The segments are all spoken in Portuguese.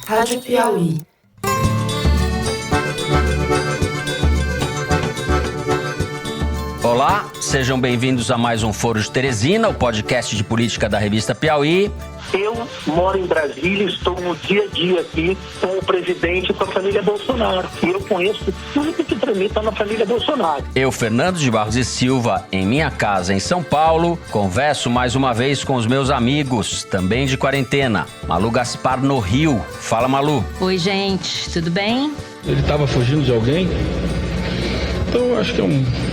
Rádio Piauí. Olá, sejam bem-vindos a mais um Foro de Teresina, o podcast de política da revista Piauí. Eu moro em Brasília, estou no dia a dia aqui com o presidente e com a família Bolsonaro. E eu conheço tudo que tramita na família Bolsonaro. Eu, Fernando de Barros e Silva, em minha casa em São Paulo, converso mais uma vez com os meus amigos, também de quarentena. Malu Gaspar no Rio. Fala, Malu. Oi, gente, tudo bem? Ele estava fugindo de alguém? Então eu acho que é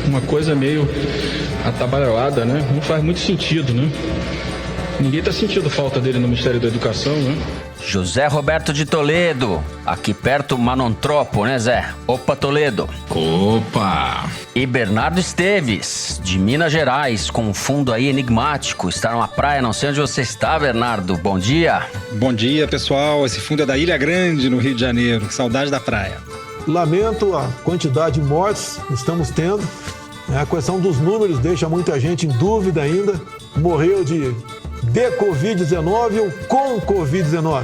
uma coisa meio atabalhoada, né? Não faz muito sentido, né? Ninguém está sentindo falta dele no Ministério da Educação, né? José Roberto de Toledo, aqui perto Manontropo, né, Zé? Opa, Toledo. Opa! E Bernardo Esteves, de Minas Gerais, com um fundo aí enigmático. Está numa praia, não sei onde você está, Bernardo. Bom dia. Bom dia, pessoal. Esse fundo é da Ilha Grande, no Rio de Janeiro. Saudade da praia. Lamento a quantidade de mortes que estamos tendo. A questão dos números deixa muita gente em dúvida ainda. Morreu de Covid-19 ou com Covid-19?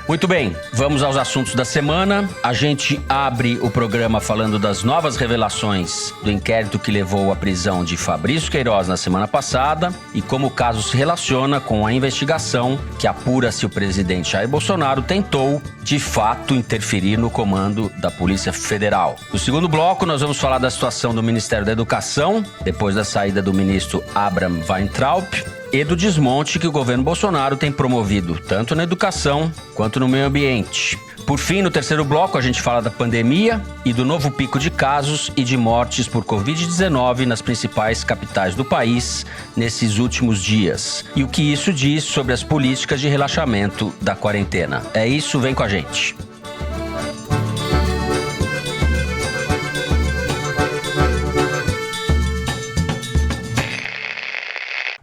Muito bem, vamos aos assuntos da semana. A gente abre o programa falando das novas revelações do inquérito que levou à prisão de Fabrício Queiroz na semana passada e como o caso se relaciona com a investigação que apura se o presidente Jair Bolsonaro tentou, de fato, interferir no comando da Polícia Federal. No segundo bloco, nós vamos falar da situação do Ministério da Educação, depois da saída do ministro Abraham Weintraub, e do desmonte que o governo Bolsonaro tem promovido, tanto na educação quanto no meio ambiente. Por fim, no terceiro bloco, a gente fala da pandemia e do novo pico de casos e de mortes por Covid-19 nas principais capitais do país nesses últimos dias. E o que isso diz sobre as políticas de relaxamento da quarentena. É isso, vem com a gente.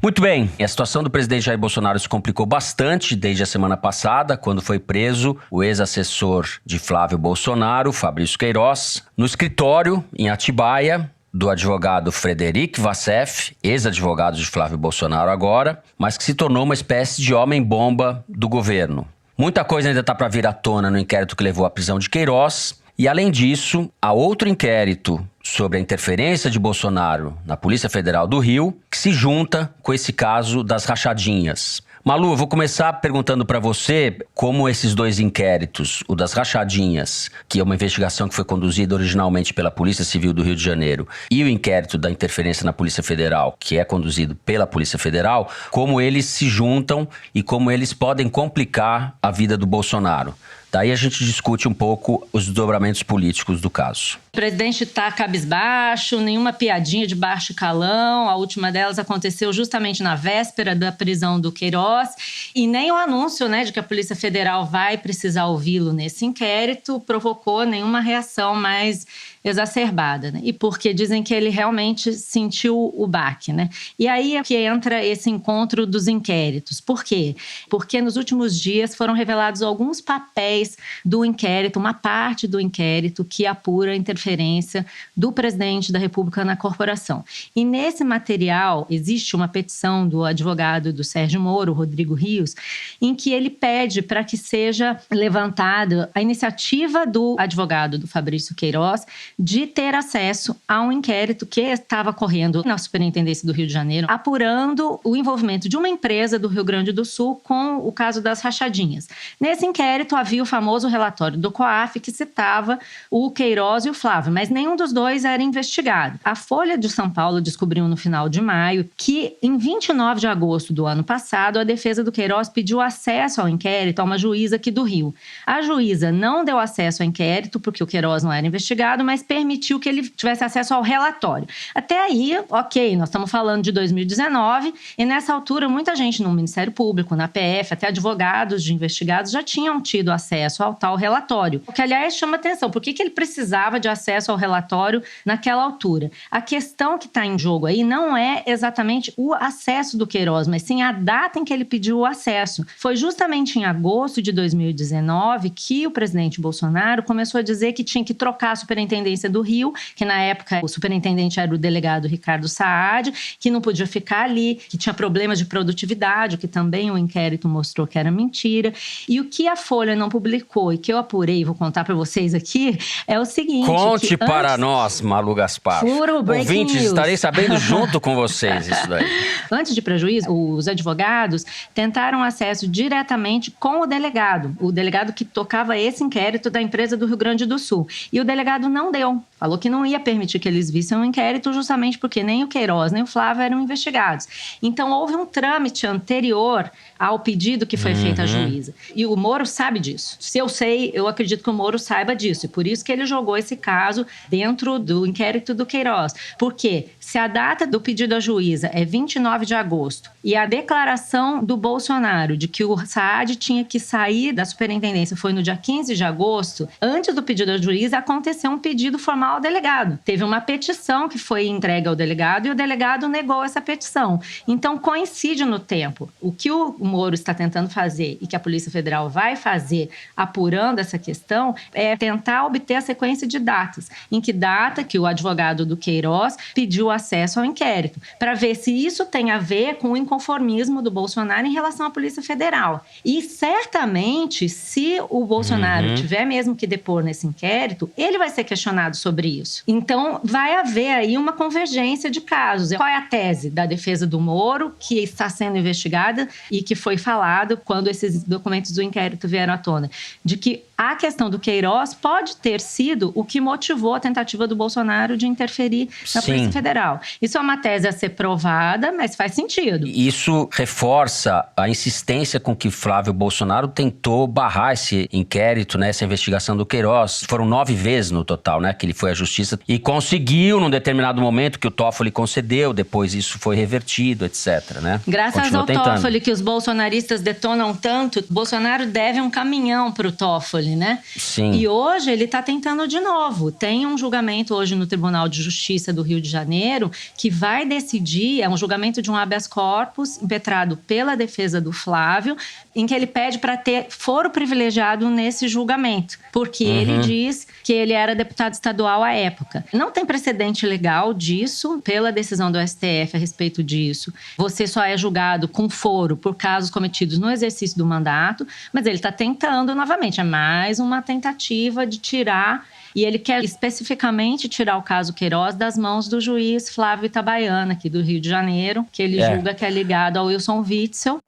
Muito bem, a situação do presidente Jair Bolsonaro se complicou bastante desde a semana passada, quando foi preso o ex-assessor de Flávio Bolsonaro, Fabrício Queiroz, no escritório em Atibaia, do advogado Frederic Wassef, ex-advogado de Flávio Bolsonaro agora, mas que se tornou uma espécie de homem-bomba do governo. Muita coisa ainda está para vir à tona no inquérito que levou à prisão de Queiroz, e além disso, há outro inquérito sobre a interferência de Bolsonaro na Polícia Federal do Rio, que se junta com esse caso das rachadinhas. Malu, eu vou começar perguntando para você como esses dois inquéritos, o das rachadinhas, que é uma investigação que foi conduzida originalmente pela Polícia Civil do Rio de Janeiro, e o inquérito da interferência na Polícia Federal, que é conduzido pela Polícia Federal, como eles se juntam e como eles podem complicar a vida do Bolsonaro. Daí a gente discute um pouco os desdobramentos políticos do caso. O presidente está cabisbaixo, nenhuma piadinha de baixo calão. A última delas aconteceu justamente na véspera da prisão do Queiroz. E nem o anúncio, de que a Polícia Federal vai precisar ouvi-lo nesse inquérito provocou nenhuma reação mais exacerbada, E porque dizem que ele realmente sentiu o baque, E aí é que entra esse encontro dos inquéritos. Por quê? Porque nos últimos dias foram revelados alguns papéis do inquérito, uma parte do inquérito que apura a interferência do presidente da República na corporação. E nesse material existe uma petição do advogado do Sérgio Moro, Rodrigo Rios, em que ele pede para que seja levantada a iniciativa do advogado do Fabrício Queiroz de ter acesso a um inquérito que estava correndo na Superintendência do Rio de Janeiro, apurando o envolvimento de uma empresa do Rio Grande do Sul com o caso das rachadinhas. Nesse inquérito havia o famoso relatório do COAF que citava o Queiroz e o Flávio, mas nenhum dos dois era investigado. A Folha de São Paulo descobriu no final de maio que, em 29 de agosto do ano passado, a defesa do Queiroz pediu acesso ao inquérito a uma juíza aqui do Rio. A juíza não deu acesso ao inquérito porque o Queiroz não era investigado, mas permitiu que ele tivesse acesso ao relatório. Até aí, ok, nós estamos falando de 2019 e nessa altura muita gente no Ministério Público, na PF, até advogados de investigados já tinham tido acesso ao tal relatório. O que, aliás, chama atenção, por que ele precisava de acesso ao relatório naquela altura? A questão que está em jogo aí não é exatamente o acesso do Queiroz, mas sim a data em que ele pediu o acesso. Foi justamente em agosto de 2019 que o presidente Bolsonaro começou a dizer que tinha que trocar a superintendência Superintendência do Rio, que na época o superintendente era o delegado Ricardo Saad, que não podia ficar ali, que tinha problemas de produtividade, o que também o inquérito mostrou que era mentira. E o que a Folha não publicou e que eu apurei e vou contar para vocês aqui é o seguinte... Conte para nós, Malu Gaspar. Furo, breaking Ouvintes, news. Estarei sabendo junto com vocês isso daí. Antes de prejuízo, os advogados tentaram acesso diretamente com o delegado que tocava esse inquérito da empresa do Rio Grande do Sul. E o delegado não deu. Falou que não ia permitir que eles vissem o inquérito justamente porque nem o Queiroz nem o Flávio eram investigados. Então, houve um trâmite anterior ao pedido que foi feito à juíza. E o Moro sabe disso. Se eu sei, eu acredito que o Moro saiba disso. E por isso que ele jogou esse caso dentro do inquérito do Queiroz. Porque se a data do pedido à juíza é 29 de agosto e a declaração do Bolsonaro de que o Saad tinha que sair da superintendência foi no dia 15 de agosto, antes do pedido à juíza aconteceu um pedido formal ao delegado. Teve uma petição que foi entregue ao delegado e o delegado negou essa petição. Então, coincide no tempo. O que o Moro está tentando fazer e que a Polícia Federal vai fazer apurando essa questão é tentar obter a sequência de datas. Em que data que o advogado do Queiroz pediu acesso ao inquérito, para ver se isso tem a ver com o inconformismo do Bolsonaro em relação à Polícia Federal. E certamente, se o Bolsonaro tiver mesmo que depor nesse inquérito, ele vai ser questionado sobre isso. Então, vai haver aí uma convergência de casos. Qual é a tese da defesa do Moro, que está sendo investigada e que foi falado quando esses documentos do inquérito vieram à tona? De que a questão do Queiroz pode ter sido o que motivou a tentativa do Bolsonaro de interferir na Polícia Federal. Isso é uma tese a ser provada, mas faz sentido. Isso reforça a insistência com que Flávio Bolsonaro tentou barrar esse inquérito, né, essa investigação do Queiroz. Foram 9 vezes no total, né, que ele foi à justiça e conseguiu, num determinado momento, que o Toffoli concedeu, depois isso foi revertido, etc. Né? Graças ao Toffoli, que os bolsonaristas detonam tanto, Bolsonaro deve um caminhão para o Toffoli. Né? Sim. E hoje ele está tentando de novo. Tem um julgamento hoje no Tribunal de Justiça do Rio de Janeiro que vai decidir, é um julgamento de um habeas corpus impetrado pela defesa do Flávio, em que ele pede para ter foro privilegiado nesse julgamento, porque ele diz que ele era deputado estadual à época. Não tem precedente legal disso, pela decisão do STF a respeito disso. Você só é julgado com foro por casos cometidos no exercício do mandato, mas ele está tentando novamente, é mais uma tentativa de tirar, e ele quer especificamente tirar o caso Queiroz das mãos do juiz Flávio Itabaiana, aqui do Rio de Janeiro, que ele julga que é ligado ao Wilson Witzel.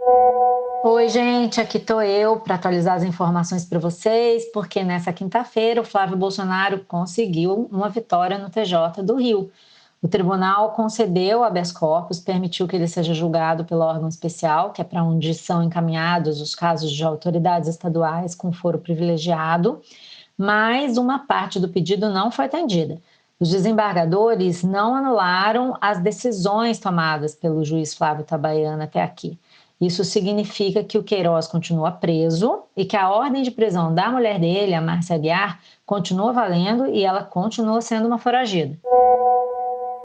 Oi, gente, aqui tô eu para atualizar as informações para vocês, porque nessa quinta-feira o Flávio Bolsonaro conseguiu uma vitória no TJ do Rio. O tribunal concedeu habeas corpus, permitiu que ele seja julgado pelo órgão especial, que é para onde são encaminhados os casos de autoridades estaduais com foro privilegiado, mas uma parte do pedido não foi atendida. Os desembargadores não anularam as decisões tomadas pelo juiz Flávio Itabaiana até aqui. Isso significa que o Queiroz continua preso e que a ordem de prisão da mulher dele, a Márcia Aguiar, continua valendo e ela continua sendo uma foragida.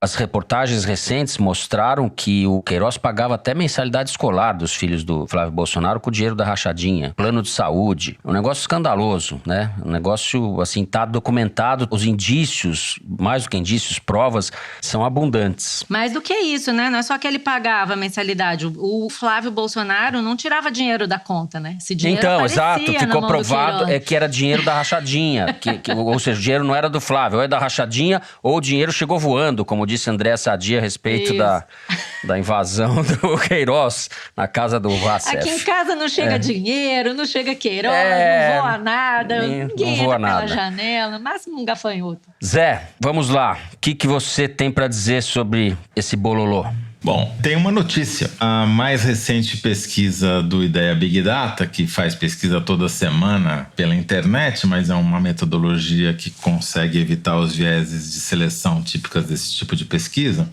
As reportagens recentes mostraram que o Queiroz pagava até mensalidade escolar dos filhos do Flávio Bolsonaro com o dinheiro da rachadinha, plano de saúde. Um negócio escandaloso, né? Um negócio, assim, tá documentado. Os indícios, mais do que indícios, provas, são abundantes. Mais do que isso, né? Não é só que ele pagava mensalidade. O Flávio Bolsonaro não tirava dinheiro da conta, né? Esse dinheiro então, exato. Ficou provado que era dinheiro da rachadinha. Ou seja, o dinheiro não era do Flávio, ou é da rachadinha, ou o dinheiro chegou voando, como disse André Sadia a respeito da invasão do Queiroz na casa do Vassef. Aqui em casa não chega dinheiro, não chega Queiroz, não voa nada, ninguém entra pela janela, máximo um gafanhoto. Zé, vamos lá. O que você tem para dizer sobre esse bololô? Bom, tem uma notícia. A mais recente pesquisa do Ideia Big Data, que faz pesquisa toda semana pela internet, mas é uma metodologia que consegue evitar os vieses de seleção típicas desse tipo de pesquisa,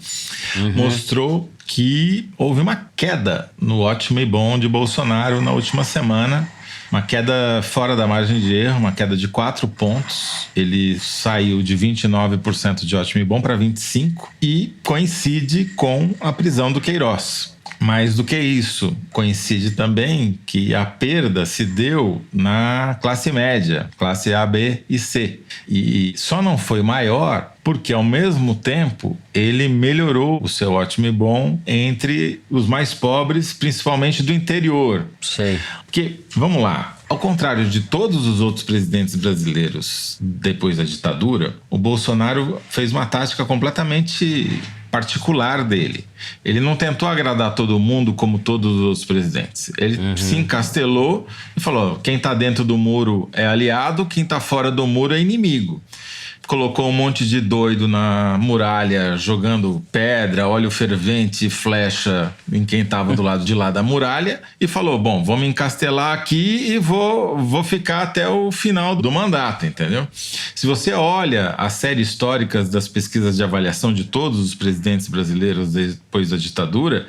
mostrou que houve uma queda no ótimo e bom de Bolsonaro na última semana. Uma queda fora da margem de erro, uma queda de 4 pontos. Ele saiu de 29% de ótimo e bom para 25% e coincide com a prisão do Queiroz. Mais do que isso, coincide também que a perda se deu na classe média, classe A, B e C. E só não foi maior porque, ao mesmo tempo, ele melhorou o seu ótimo e bom entre os mais pobres, principalmente do interior. Sei. Porque, vamos lá, ao contrário de todos os outros presidentes brasileiros depois da ditadura, o Bolsonaro fez uma tática completamente particular dele. Ele não tentou agradar todo mundo como todos os outros presidentes. Ele se encastelou e falou: quem está dentro do muro é aliado, quem está fora do muro é inimigo. Colocou um monte de doido na muralha, jogando pedra, óleo fervente e flecha em quem estava do lado de lá da muralha, e falou: bom, vou me encastelar aqui e vou ficar até o final do mandato, entendeu? Se você olha a série históricas das pesquisas de avaliação de todos os presidentes brasileiros depois da ditadura,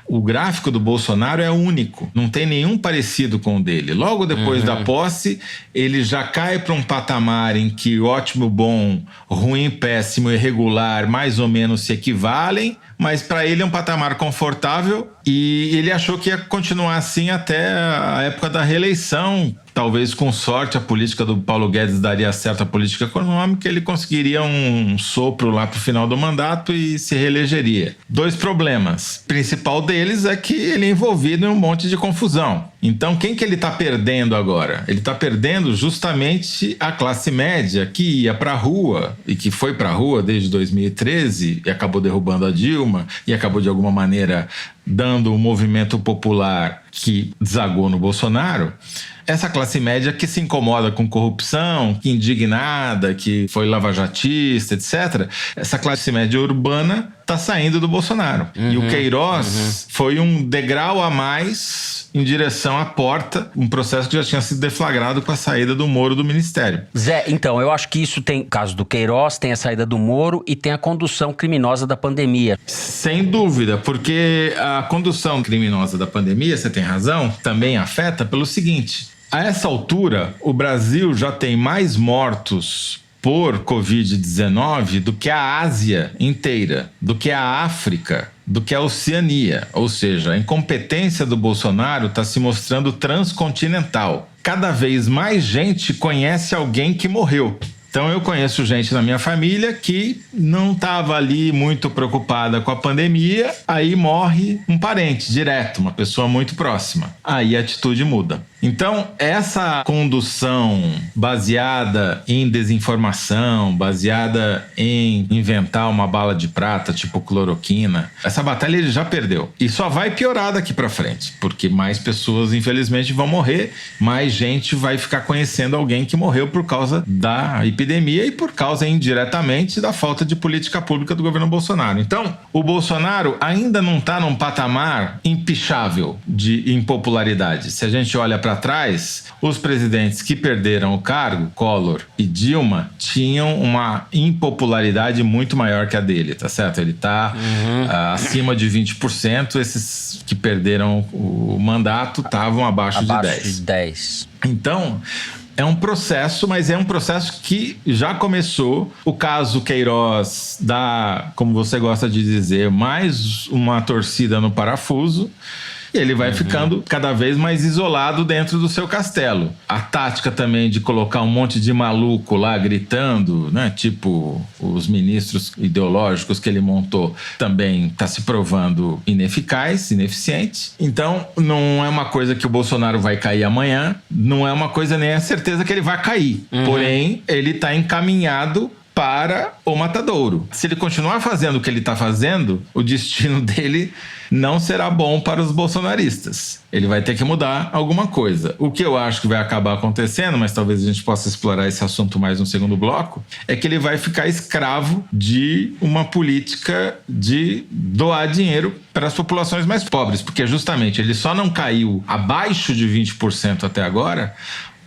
o gráfico do Bolsonaro é único, não tem nenhum parecido com o dele. Logo depois da posse, ele já cai para um patamar em que ótimo, bom, ruim, péssimo e regular mais ou menos se equivalem, mas para ele é um patamar confortável e ele achou que ia continuar assim até a época da reeleição. Talvez, com sorte, a política do Paulo Guedes daria certo à política econômica, ele conseguiria um sopro lá para o final do mandato e se reelegeria. 2 problemas. O principal deles é que ele é envolvido em um monte de confusão. Então, quem que ele está perdendo agora? Ele está perdendo justamente a classe média que ia para a rua e que foi para a rua desde 2013 e acabou derrubando a Dilma e acabou, de alguma maneira, dando um movimento popular que desagou no Bolsonaro. Essa classe média que se incomoda com corrupção, que indignada, que foi lavajatista, etc. Essa classe média urbana está saindo do Bolsonaro. E o Queiroz foi um degrau a mais em direção à porta, um processo que já tinha sido deflagrado com a saída do Moro do Ministério. Zé, então, eu acho que isso tem, o caso do Queiroz, tem a saída do Moro e tem a condução criminosa da pandemia. Sem dúvida, porque a condução criminosa da pandemia, você tem razão, também afeta pelo seguinte: a essa altura, o Brasil já tem mais mortos por Covid-19 do que a Ásia inteira, do que a África, do que a Oceania. Ou seja, a incompetência do Bolsonaro está se mostrando transcontinental. Cada vez mais gente conhece alguém que morreu. Então eu conheço gente na minha família que não estava ali muito preocupada com a pandemia, aí morre um parente direto, uma pessoa muito próxima. Aí a atitude muda. Então, essa condução baseada em desinformação, baseada em inventar uma bala de prata, tipo cloroquina, essa batalha ele já perdeu. E só vai piorar daqui pra frente, porque mais pessoas, infelizmente, vão morrer, mais gente vai ficar conhecendo alguém que morreu por causa da epidemia e por causa, indiretamente, da falta de política pública do governo Bolsonaro. Então, o Bolsonaro ainda não está num patamar impichável de impopularidade. Se a gente olha para trás, os presidentes que perderam o cargo, Collor e Dilma, tinham uma impopularidade muito maior que a dele, tá certo? Ele tá acima de 20%, esses que perderam o mandato estavam abaixo de 10%. Então, é um processo, mas é um processo que já começou. O caso Queiroz dá, como você gosta de dizer, mais uma torcida no parafuso. E ele vai ficando cada vez mais isolado dentro do seu castelo. A tática também de colocar um monte de maluco lá gritando, né? Tipo os ministros ideológicos que ele montou, também está se provando ineficaz, ineficiente. Então, não é uma coisa que o Bolsonaro vai cair amanhã, não é uma coisa nem a certeza que ele vai cair. Porém, ele está encaminhado para o matadouro. Se ele continuar fazendo o que ele está fazendo, o destino dele não será bom para os bolsonaristas. Ele vai ter que mudar alguma coisa. O que eu acho que vai acabar acontecendo, mas talvez a gente possa explorar esse assunto mais no segundo bloco, é que ele vai ficar escravo de uma política de doar dinheiro para as populações mais pobres, porque justamente ele só não caiu abaixo de 20% até agora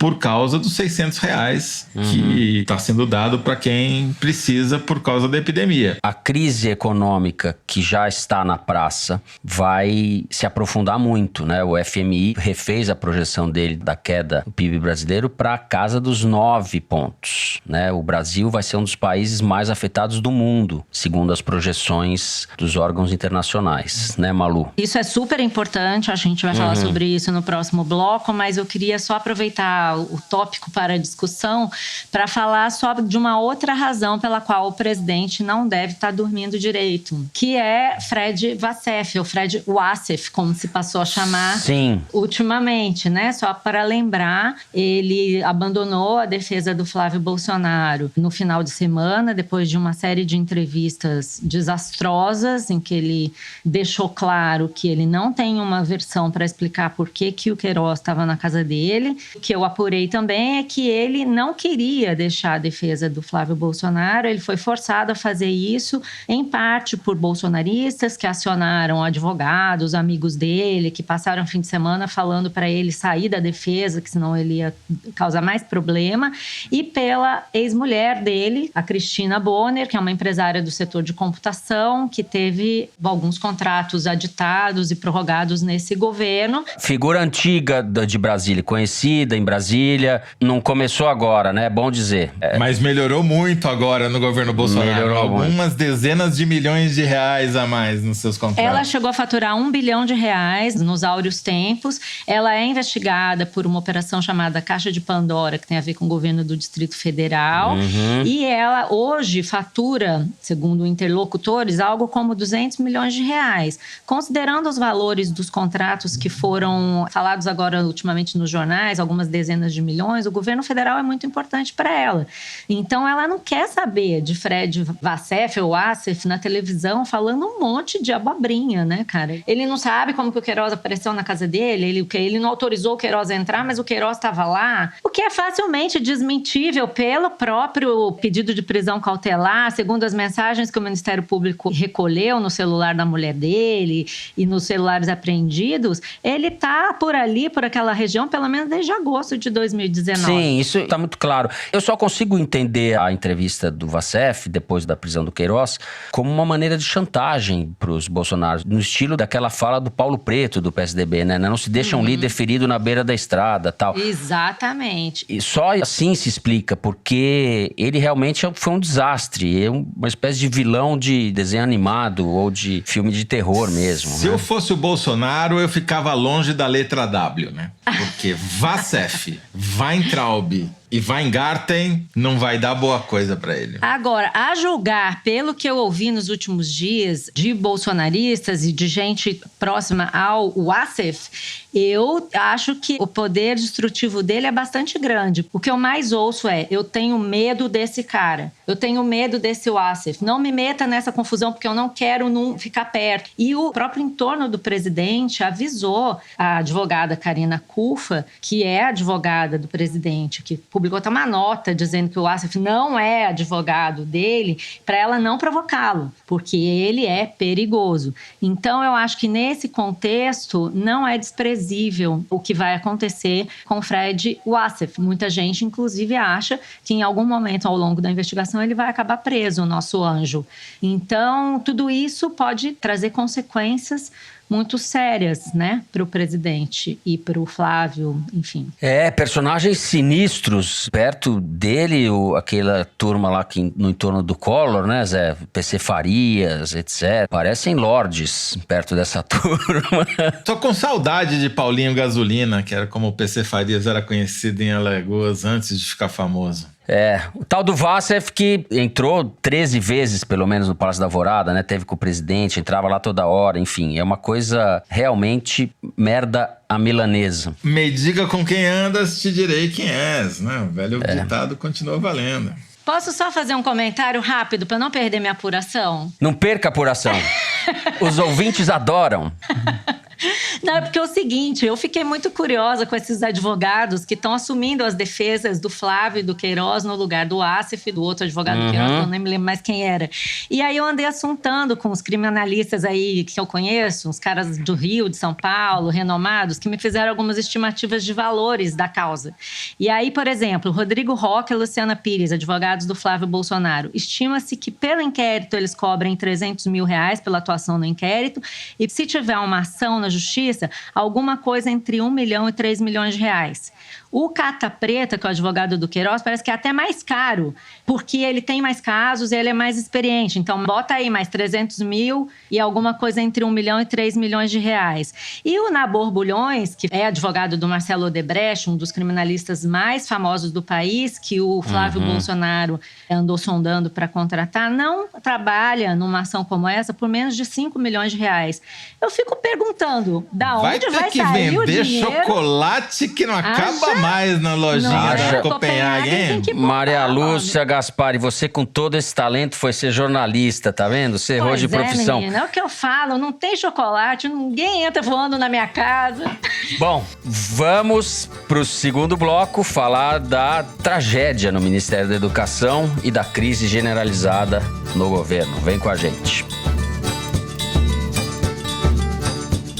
por causa dos R$600 que está sendo dado para quem precisa por causa da epidemia. A crise econômica que já está na praça vai se aprofundar muito, né? O FMI refez a projeção dele da queda do PIB brasileiro para a casa dos 9 pontos, né? O Brasil vai ser um dos países mais afetados do mundo, segundo as projeções dos órgãos internacionais, né, Malu? Isso é super importante, a gente vai falar sobre isso no próximo bloco, mas eu queria só aproveitar o tópico para a discussão para falar só de uma outra razão pela qual o presidente não deve estar dormindo direito, que é Fred Wassef, ou Fred Wassef, como se passou a chamar ultimamente, né? Só para lembrar, ele abandonou a defesa do Flávio Bolsonaro no final de semana, depois de uma série de entrevistas desastrosas, em que ele deixou claro que ele não tem uma versão para explicar por que o Queiroz estava na casa dele. O que eu apurei também é que ele não queria deixar a defesa do Flávio Bolsonaro, ele foi forçado a fazer isso, em parte por bolsonaristas que acionaram advogados, amigos dele, que passaram o fim de semana falando para ele sair da defesa, que senão ele ia causar mais problema, e pela ex-mulher dele, a Cristina Bonner, que é uma empresária do setor de computação, que teve alguns contratos aditados e prorrogados nesse governo. Figura antiga de Brasília, conhecida em Brasília, não começou agora, né? É bom dizer. Mas melhorou muito agora no governo Bolsonaro. Melhorou algumas muito. dezenas de milhões de reais a mais nos seus contratos. Ela chegou a faturar R$1 bilhão nos áureos tempos. Ela é investigada por uma operação chamada Caixa de Pandora, que tem a ver com o governo do Distrito Federal. E ela hoje fatura, segundo interlocutores, algo como R$200 milhões. Considerando os valores dos contratos que foram falados agora ultimamente nos jornais, algumas dezenas de milhões, o governo federal é muito importante para ela. Então, ela não quer saber de Fred Wassef ou Wassef na televisão falando um monte de abobrinha, né, cara? Ele não sabe como que o Queiroz apareceu na casa dele, ele não autorizou o Queiroz a entrar, mas o Queiroz estava lá. O que é facilmente desmentível pelo próprio pedido de prisão cautelar, segundo as mensagens que o Ministério Público recolheu no celular da mulher dele e nos celulares apreendidos. Ele tá por ali, por aquela região, pelo menos desde agosto de 2019. Sim, isso tá muito claro. Eu só consigo entender a entrevista do Wassef, depois da prisão do Queiroz, como uma maneira de chantagem pros bolsonaros, no estilo daquela fala do Paulo Preto, do PSDB, né? Não se deixa um líder ferido na beira da estrada, tal. Exatamente. E só assim se explica, porque ele realmente foi um desastre, é uma espécie de vilão de desenho animado ou de filme de terror mesmo. Se eu fosse o Bolsonaro, eu ficava longe da letra W, né? Porque Wassef, Weintraub e Weingarten não vai dar boa coisa pra ele. Agora, a julgar pelo que eu ouvi nos últimos dias de bolsonaristas e de gente próxima ao Wassef, eu acho que o poder destrutivo dele é bastante grande. O que eu mais ouço é: eu tenho medo desse cara, eu tenho medo desse Wassef, não me meta nessa confusão porque eu não quero ficar perto. E o próprio entorno do presidente avisou a advogada Karina Cufa, que é advogada do presidente, que publicou até uma nota dizendo que o Wassef não é advogado dele, para ela não provocá-lo, porque ele é perigoso. Então, eu acho que nesse contexto não é desprezível o que vai acontecer com Fred Wassef. Muita gente, inclusive, acha que em algum momento ao longo da investigação ele vai acabar preso, o nosso anjo. Então, tudo isso pode trazer consequências muito sérias, né, para o presidente e para o Flávio, enfim. Personagens sinistros perto dele, aquela turma lá no entorno do Collor, né, Zé? PC Farias, etc. Parecem lordes perto dessa turma. Tô com saudade de Paulinho Gasolina, que era como o PC Farias era conhecido em Alagoas antes de ficar famoso. O tal do Wassef que entrou 13 vezes, pelo menos, no Palácio da Alvorada, né? Teve com o presidente, entrava lá toda hora, enfim. É uma coisa realmente merda à milanesa. Me diga com quem andas, te direi quem és, né? O velho ditado continua valendo. Posso só fazer um comentário rápido para não perder minha apuração? Não perca a apuração. Os ouvintes adoram. Não, é porque é o seguinte, eu fiquei muito curiosa com esses advogados que estão assumindo as defesas do Flávio e do Queiroz no lugar do Assef, do outro advogado do Queiroz, eu nem me lembro mais quem era. E aí eu andei assuntando com os criminalistas aí que eu conheço, os caras do Rio, de São Paulo, renomados, que me fizeram algumas estimativas de valores da causa. E aí, por exemplo, Rodrigo Rocha e Luciana Pires, advogados do Flávio Bolsonaro, estima-se que pelo inquérito eles cobrem R$300 mil pela atuação no inquérito e se tiver uma ação na justiça, alguma coisa entre 1 milhão e 3 milhões de reais. O Cata Preta, que é o advogado do Queiroz, parece que é até mais caro, porque ele tem mais casos e ele é mais experiente. Então, bota aí mais 300 mil e alguma coisa entre 1 milhão e 3 milhões de reais. E o Nabor Bulhões, que é advogado do Marcelo Odebrecht, um dos criminalistas mais famosos do país, que o Flávio Bolsonaro andou sondando para contratar, não trabalha numa ação como essa por menos de 5 milhões de reais. Eu fico perguntando, da onde vai sair o dinheiro? Vai ter que vender chocolate que não acaba mais na lojinha da Copenhague, hein? Maria Lúcia Gaspari, você com todo esse talento foi ser jornalista, tá vendo? Você errou de profissão. Menina, é o que eu falo, não tem chocolate, ninguém entra voando na minha casa. Bom, vamos pro segundo bloco falar da tragédia no Ministério da Educação e da crise generalizada no governo. Vem com a gente.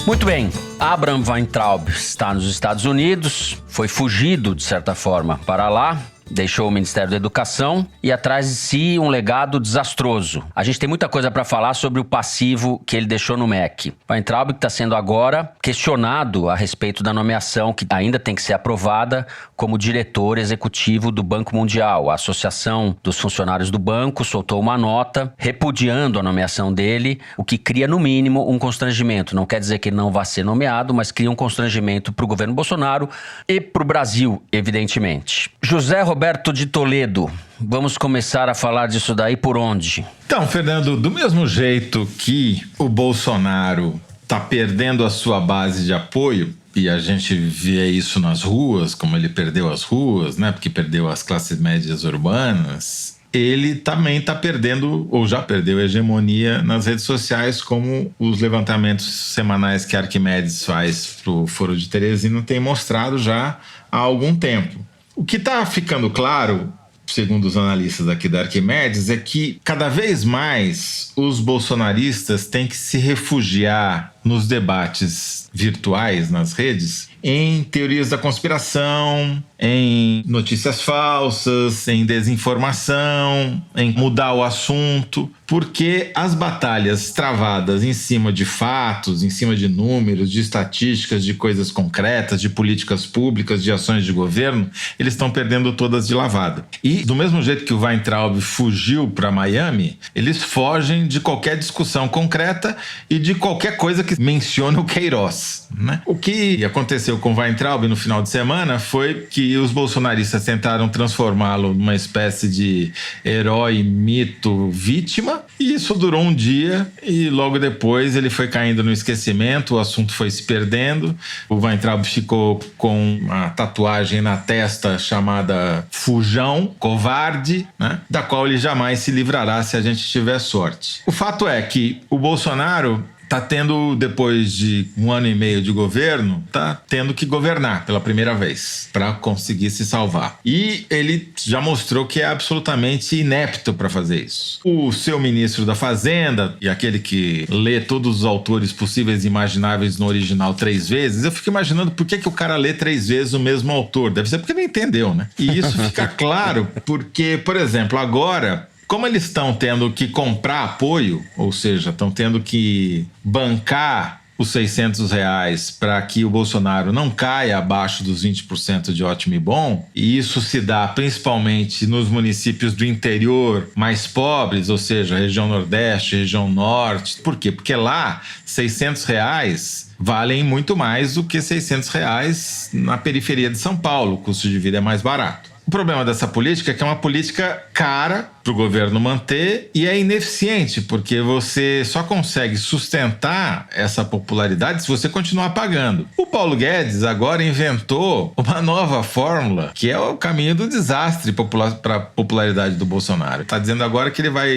Muito bem, Abraham Weintraub está nos Estados Unidos, foi fugido, de certa forma, para lá, deixou o Ministério da Educação e atrás de si um legado desastroso. A gente tem muita coisa para falar sobre o passivo que ele deixou no MEC. Weintraub que está sendo agora questionado a respeito da nomeação que ainda tem que ser aprovada como diretor executivo do Banco Mundial. A Associação dos Funcionários do Banco soltou uma nota repudiando a nomeação dele, o que cria, no mínimo, um constrangimento. Não quer dizer que ele não vá ser nomeado, mas cria um constrangimento para o governo Bolsonaro e para o Brasil, evidentemente. José Roberto de Toledo, vamos começar a falar disso daí por onde? Então, Fernando, do mesmo jeito que o Bolsonaro está perdendo a sua base de apoio, e a gente vê isso nas ruas, como ele perdeu as ruas, né? Porque perdeu as classes médias urbanas, ele também está perdendo, ou já perdeu, a hegemonia nas redes sociais, como os levantamentos semanais que a Arquimedes faz para o Foro de Teresina tem mostrado já há algum tempo. O que está ficando claro, segundo os analistas aqui da Arquimedes, é que cada vez mais os bolsonaristas têm que se refugiar nos debates virtuais, nas redes, em teorias da conspiração, em notícias falsas, em desinformação, em mudar o assunto, porque as batalhas travadas em cima de fatos, em cima de números, de estatísticas, de coisas concretas, de políticas públicas, de ações de governo, eles estão perdendo todas de lavada. E do mesmo jeito que o Weintraub fugiu para Miami, eles fogem de qualquer discussão concreta e de qualquer coisa que mencione o Queiroz, né? O que aconteceu com o Weintraub no final de semana foi que os bolsonaristas tentaram transformá-lo numa espécie de herói, mito, vítima, e isso durou um dia e logo depois ele foi caindo no esquecimento, o assunto foi se perdendo. O Weintraub ficou com uma tatuagem na testa chamada Fujão, covarde, né? Da qual ele jamais se livrará se a gente tiver sorte. O fato é que o Bolsonaro está tendo, depois de 1 ano e meio de governo, está tendo que governar pela primeira vez para conseguir se salvar. E ele já mostrou que é absolutamente inepto para fazer isso. O seu ministro da Fazenda, e aquele que lê todos os autores possíveis e imagináveis no original 3 vezes, eu fico imaginando por que o cara lê 3 vezes o mesmo autor. Deve ser porque não entendeu, né? E isso fica claro porque, por exemplo, agora, como eles estão tendo que comprar apoio, ou seja, estão tendo que bancar os R$600 para que o Bolsonaro não caia abaixo dos 20% de ótimo e bom, e isso se dá principalmente nos municípios do interior mais pobres, ou seja, região Nordeste, região Norte. Por quê? Porque lá R$600 valem muito mais do que R$600 na periferia de São Paulo, o custo de vida é mais barato. O problema dessa política é que é uma política cara para o governo manter e é ineficiente, porque você só consegue sustentar essa popularidade se você continuar pagando. O Paulo Guedes agora inventou uma nova fórmula, que é o caminho do desastre para a popularidade do Bolsonaro. Está dizendo agora que ele vai...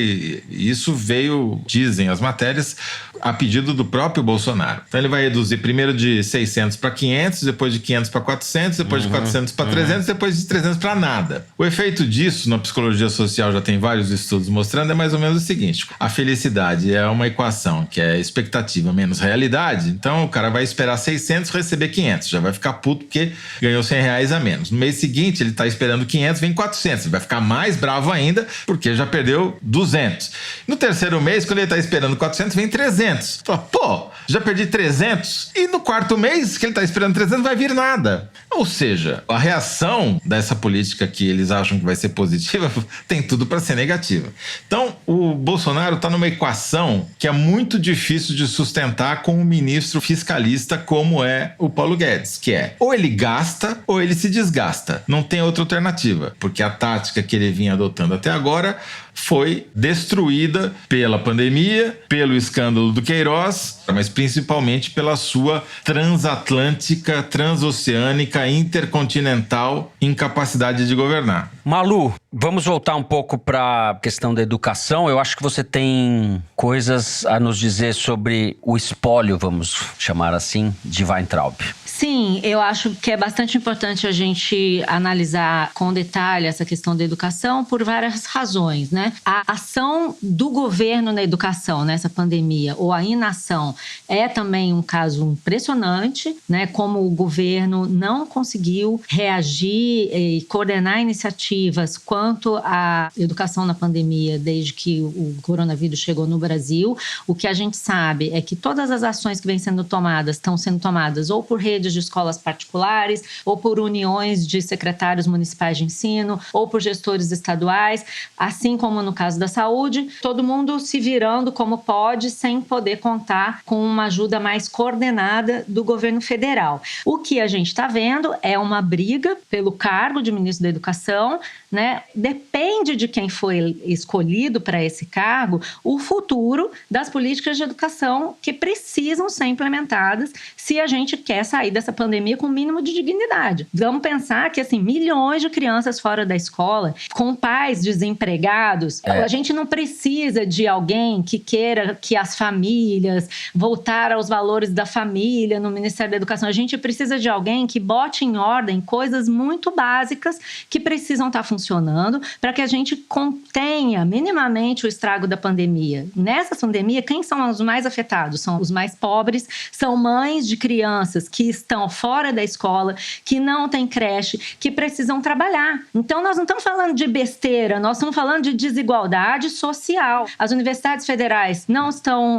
Isso veio, dizem as matérias, a pedido do próprio Bolsonaro. Então ele vai reduzir primeiro de 600 para 500, depois de 500 para 400, depois de 400 para 300, depois de 300 para nada. O efeito disso, na psicologia social, já tem vários estudos mostrando, é mais ou menos o seguinte: a felicidade é uma equação que é expectativa menos realidade, então o cara vai esperar 600 receber 500, já vai ficar puto porque ganhou R$100 a menos. No mês seguinte ele está esperando 500, vem 400, ele vai ficar mais bravo ainda porque já perdeu 200. No terceiro mês, quando ele está esperando 400, vem 300. Fala, pô, já perdi 300 e no quarto mês que ele está esperando 300 não vai vir nada. Ou seja, a reação dessa política que eles acham que vai ser positiva tem tudo para ser negativa. Então, o Bolsonaro está numa equação que é muito difícil de sustentar com um ministro fiscalista como é o Paulo Guedes, que é ou ele gasta ou ele se desgasta. Não tem outra alternativa, porque a tática que ele vinha adotando até agora foi destruída pela pandemia, pelo escândalo do Queiroz, mas principalmente pela sua transatlântica, transoceânica, intercontinental incapacidade de governar. Malu, vamos voltar um pouco para a questão da educação. Eu acho que você tem coisas a nos dizer sobre o espólio, vamos chamar assim, de Weintraub. Sim, eu acho que é bastante importante a gente analisar com detalhe essa questão da educação por várias razões, né? A ação do governo na educação nessa pandemia, ou a inação, é também um caso impressionante, né? Como o governo não conseguiu reagir e coordenar iniciativas quanto à educação na pandemia desde que o coronavírus chegou no Brasil. O que a gente sabe é que todas as ações que vêm sendo tomadas estão sendo tomadas ou por redes de escolas particulares, ou por uniões de secretários municipais de ensino, ou por gestores estaduais, assim como no caso da saúde, todo mundo se virando como pode, sem poder contar com uma ajuda mais coordenada do governo federal. O que a gente está vendo é uma briga pelo cargo de ministro da Educação, né? Depende de quem foi escolhido para esse cargo, o futuro das políticas de educação que precisam ser implementadas se a gente quer sair dessa pandemia com o mínimo de dignidade. Vamos pensar que, assim, milhões de crianças fora da escola, com pais desempregados, a gente não precisa de alguém que queira que as famílias voltar aos valores da família no Ministério da Educação. A gente precisa de alguém que bote em ordem coisas muito básicas que precisam estar funcionando para que a gente contenha minimamente o estrago da pandemia. Nessa pandemia, quem são os mais afetados? São os mais pobres, são mães de crianças que estão fora da escola, que não têm creche, que precisam trabalhar. Então, nós não estamos falando de besteira, nós estamos falando de desigualdade social. As universidades federais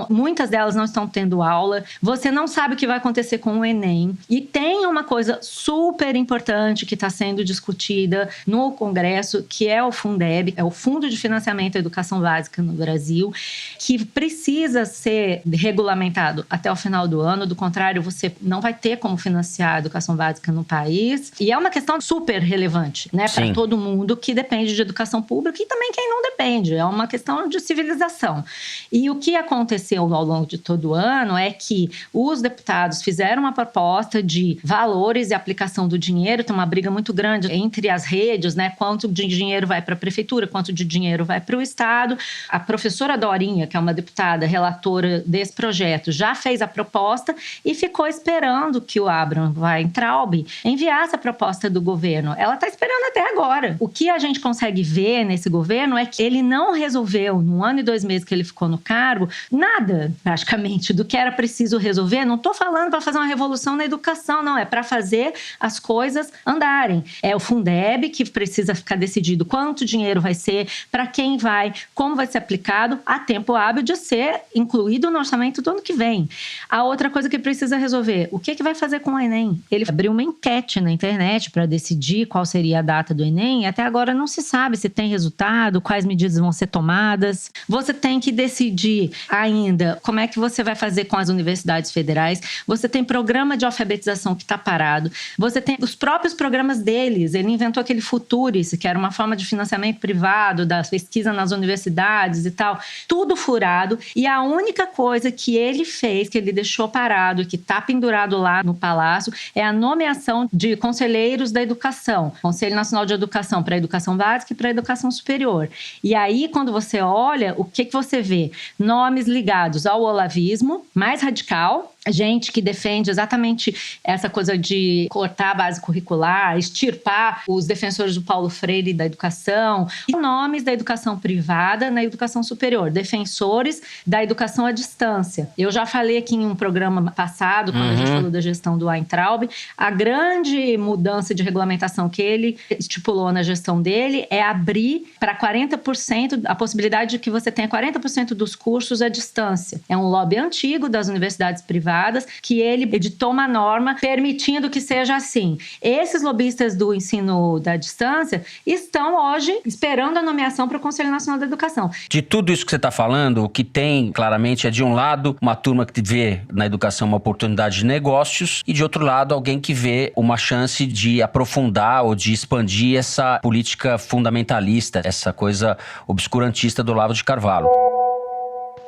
muitas delas não estão tendo aula, você não sabe o que vai acontecer com o Enem. E tem uma coisa super importante que está sendo discutida no Congresso, que é o Fundeb, é o Fundo de Financiamento da Educação Básica no Brasil, que precisa ser regulamentado até o final do ano, do contrário, você não vai ter como financiar a educação básica no país. E é uma questão super relevante, né, para todo mundo que depende de educação pública e também quem não depende. É uma questão de civilização. E o que aconteceu ao longo de todo o ano é que os deputados fizeram uma proposta de valores e aplicação do dinheiro. Tem uma briga muito grande entre as redes, né, quanto de dinheiro vai para a prefeitura, quanto de dinheiro vai para o Estado. A professora Dorinha, que é uma deputada relatora desse projeto, já fez a proposta e ficou esperando que o Abraham Weintraub enviasse a proposta do governo. Ela está esperando até agora. O que a gente consegue ver nesse governo é que ele não resolveu, no ano e 2 meses que ele ficou no cargo, nada, praticamente, do que era preciso resolver. Não estou falando para fazer uma revolução na educação, não. É para fazer as coisas andarem. É o Fundeb que precisa ficar decidido quanto dinheiro vai ser, para quem vai, como vai ser aplicado, a tempo hábil de ser incluído no orçamento do ano que vem. A outra coisa que precisa resolver, o que vai fazer com o Enem? Ele abriu uma enquete na internet para decidir qual seria a data do Enem, e até agora não se sabe se tem resultado, quais medidas vão ser tomadas. Você tem que decidir ainda como é que você vai fazer com as universidades federais. Você tem programa de alfabetização que está parado. Você tem os próprios programas deles. Ele inventou aquele Futuro, FURIS, que era uma forma de financiamento privado da pesquisa nas universidades e tal, tudo furado. E a única coisa que ele fez, que ele deixou parado, que está pendurado lá no Palácio, é a nomeação de conselheiros da educação. Conselho Nacional de Educação para a Educação Básica e para a Educação Superior. E aí, quando você olha, o que você vê? Nomes ligados ao olavismo, mais radical, gente que defende exatamente essa coisa de cortar a base curricular, extirpar os defensores do Paulo Freire da educação, e nomes da educação privada na educação superior, defensores da educação à distância. Eu já falei aqui em um programa passado, quando a gente falou da gestão do Weintraub, a grande mudança de regulamentação que ele estipulou na gestão dele é abrir para 40%, a possibilidade de que você tenha 40% dos cursos à distância. É um lobby antigo das universidades privadas, que ele editou uma norma permitindo que seja assim. Esses lobistas do ensino da distância estão hoje esperando a nomeação para o Conselho Nacional da Educação. De tudo isso que você está falando, o que tem claramente é, de um lado, uma turma que vê na educação uma oportunidade de negócios e, de outro lado, alguém que vê uma chance de aprofundar ou de expandir essa política fundamentalista, essa coisa obscurantista do Olavo de Carvalho.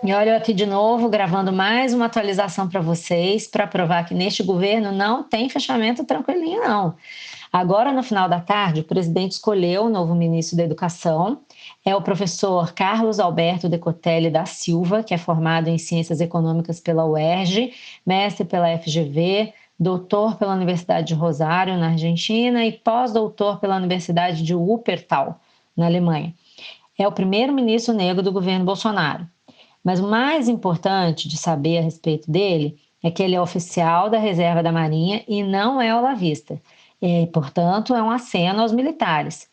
E olha eu aqui de novo, gravando mais uma atualização para vocês, para provar que neste governo não tem fechamento tranquilinho, não. Agora, no final da tarde, o presidente escolheu o novo ministro da Educação. É o professor Carlos Alberto Decotelli da Silva, que é formado em Ciências Econômicas pela UERJ, mestre pela FGV, doutor pela Universidade de Rosário, na Argentina, e pós-doutor pela Universidade de Wuppertal, na Alemanha. É o primeiro ministro negro do governo Bolsonaro. Mas o mais importante de saber a respeito dele é que ele é oficial da Reserva da Marinha e não é olavista. Portanto, é um aceno aos militares.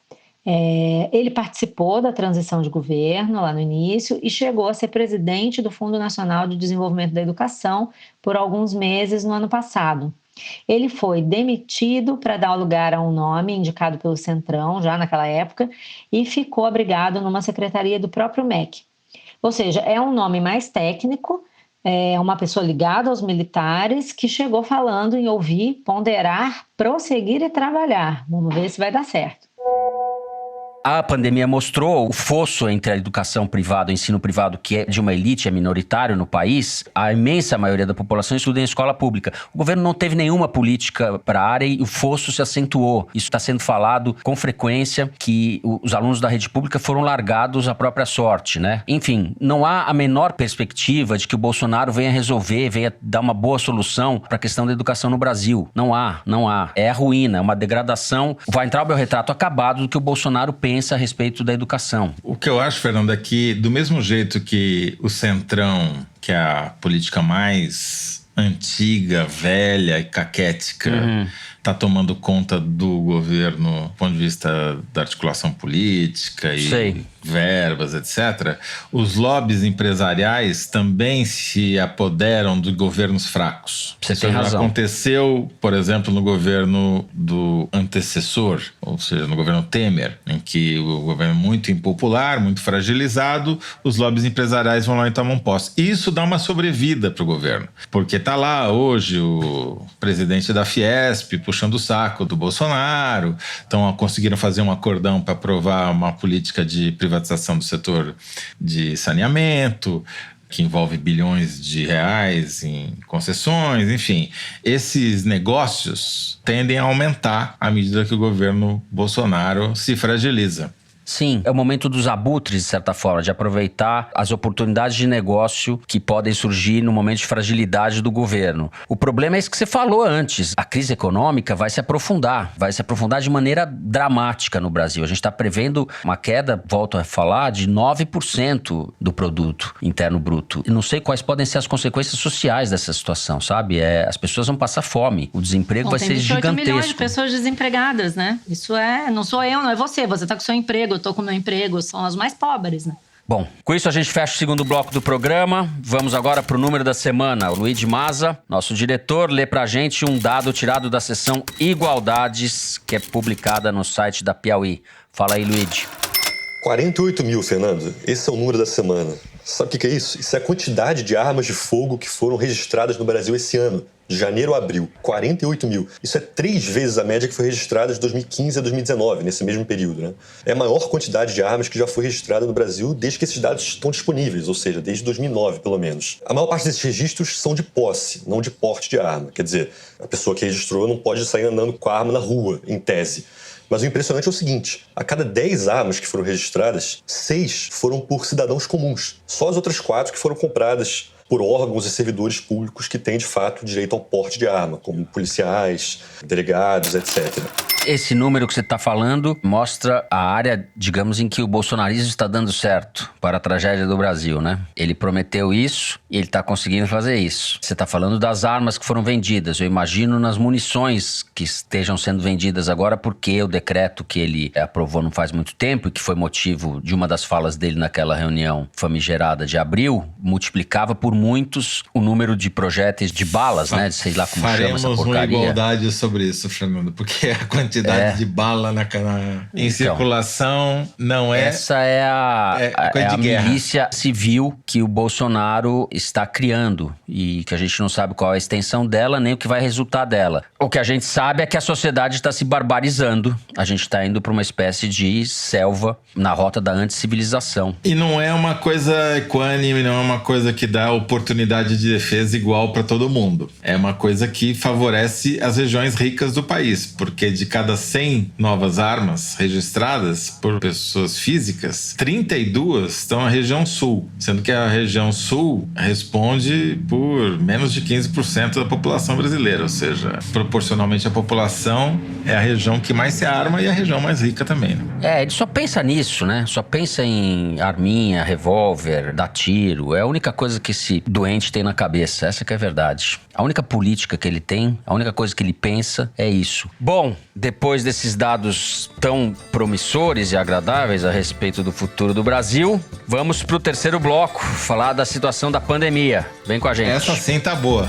Ele participou da transição de governo lá no início e chegou a ser presidente do Fundo Nacional de Desenvolvimento da Educação por alguns meses no ano passado. Ele foi demitido para dar lugar a um nome indicado pelo Centrão, já naquela época, e ficou abrigado numa secretaria do próprio MEC. Ou seja, é um nome mais técnico, é uma pessoa ligada aos militares que chegou falando em ouvir, ponderar, prosseguir e trabalhar. Vamos ver se vai dar certo. A pandemia mostrou o fosso entre a educação privada e o ensino privado, que é de uma elite, é minoritário no país. A imensa maioria da população estuda em escola pública. O governo não teve nenhuma política para a área e o fosso se acentuou. Isso está sendo falado com frequência, que os alunos da rede pública foram largados à própria sorte, né? Enfim, não há a menor perspectiva de que o Bolsonaro venha resolver, venha dar uma boa solução para a questão da educação no Brasil. Não há. É a ruína, é uma degradação. O Weintraub é o retrato acabado do que o Bolsonaro pensa a respeito da educação. O que eu acho, Fernando, é que do mesmo jeito que o Centrão, que é a política mais antiga, velha e caquética, está tomando conta do governo do ponto de vista da articulação política e verbas, etc., os lobbies empresariais também se apoderam de governos fracos. Você tem razão. Aconteceu, por exemplo, no governo do antecessor, ou seja, no governo Temer, em que o governo muito impopular, muito fragilizado, os lobbies empresariais vão lá e tomam posse. Isso dá uma sobrevida para o governo, porque está lá hoje o presidente da Fiesp puxando o saco do Bolsonaro, então conseguiram fazer um acordão para aprovar uma política de privatização do setor de saneamento, que envolve bilhões de reais em concessões, enfim. Esses negócios tendem a aumentar à medida que o governo Bolsonaro se fragiliza. Sim, é o momento dos abutres, de certa forma, de aproveitar as oportunidades de negócio que podem surgir no momento de fragilidade do governo. O problema é isso que você falou antes. A crise econômica vai se aprofundar de maneira dramática no Brasil. A gente está prevendo uma queda, volto a falar, de 9% do produto interno bruto. E não sei quais podem ser as consequências sociais dessa situação, sabe? As pessoas vão passar fome, o desemprego vai ser gigantesco. Tem 28 milhões de pessoas desempregadas, né? Isso não sou eu, não é você. Você está com seu emprego, eu tô com meu emprego, são os mais pobres, né? Bom, com isso a gente fecha o segundo bloco do programa. Vamos agora para o número da semana. O Luigi Maza, nosso diretor, lê pra gente um dado tirado da seção Igualdades, que é publicada no site da Piauí. Fala aí, Luigi. 48 mil, Fernando. Esse é o número da semana. Sabe o que é isso? Isso é a quantidade de armas de fogo que foram registradas no Brasil esse ano. De janeiro a abril, 48 mil. Isso é 3 vezes a média que foi registrada de 2015 a 2019, nesse mesmo período, né? É a maior quantidade de armas que já foi registrada no Brasil desde que esses dados estão disponíveis, ou seja, desde 2009, pelo menos. A maior parte desses registros são de posse, não de porte de arma. Quer dizer, a pessoa que registrou não pode sair andando com a arma na rua, em tese. Mas o impressionante é o seguinte, a cada 10 armas que foram registradas, 6 foram por cidadãos comuns. Só as outras 4 que foram compradas por órgãos e servidores públicos que têm, de fato, direito ao porte de arma, como policiais, delegados, etc. Esse número que você está falando mostra a área, digamos, em que o bolsonarismo está dando certo para a tragédia do Brasil, né? Ele prometeu isso e ele está conseguindo fazer isso. Você está falando das armas que foram vendidas. Eu imagino nas munições que estejam sendo vendidas agora, porque o decreto que ele aprovou não faz muito tempo e que foi motivo de uma das falas dele naquela reunião famigerada de abril, multiplicava por muitos o número de projéteis de balas, né? Sei lá como chama essa porcaria. Faremos uma igualdade sobre isso, Fernando, porque a quantidade de bala em circulação não é... Essa é a milícia civil que o Bolsonaro está criando e que a gente não sabe qual é a extensão dela, nem o que vai resultar dela. O que a gente sabe é que a sociedade está se barbarizando. A gente está indo para uma espécie de selva na rota da anticivilização. E não é uma coisa equânime, não é uma coisa que dá oportunidade de defesa igual para todo mundo. É uma coisa que favorece as regiões ricas do país, porque de cada 100 novas armas registradas por pessoas físicas, 32 estão na região sul, sendo que a região sul responde por menos de 15% da população brasileira, ou seja, proporcionalmente à população é a região que mais se arma e a região mais rica também, né? Ele só pensa nisso, né? Só pensa em arminha, revólver, dar tiro. É a única coisa que esse doente tem na cabeça, essa que é a verdade. A única política que ele tem, a única coisa que ele pensa é isso. Bom, depois desses dados tão promissores e agradáveis a respeito do futuro do Brasil, vamos pro terceiro bloco, falar da situação da pandemia. Vem com a gente. Essa sim tá boa.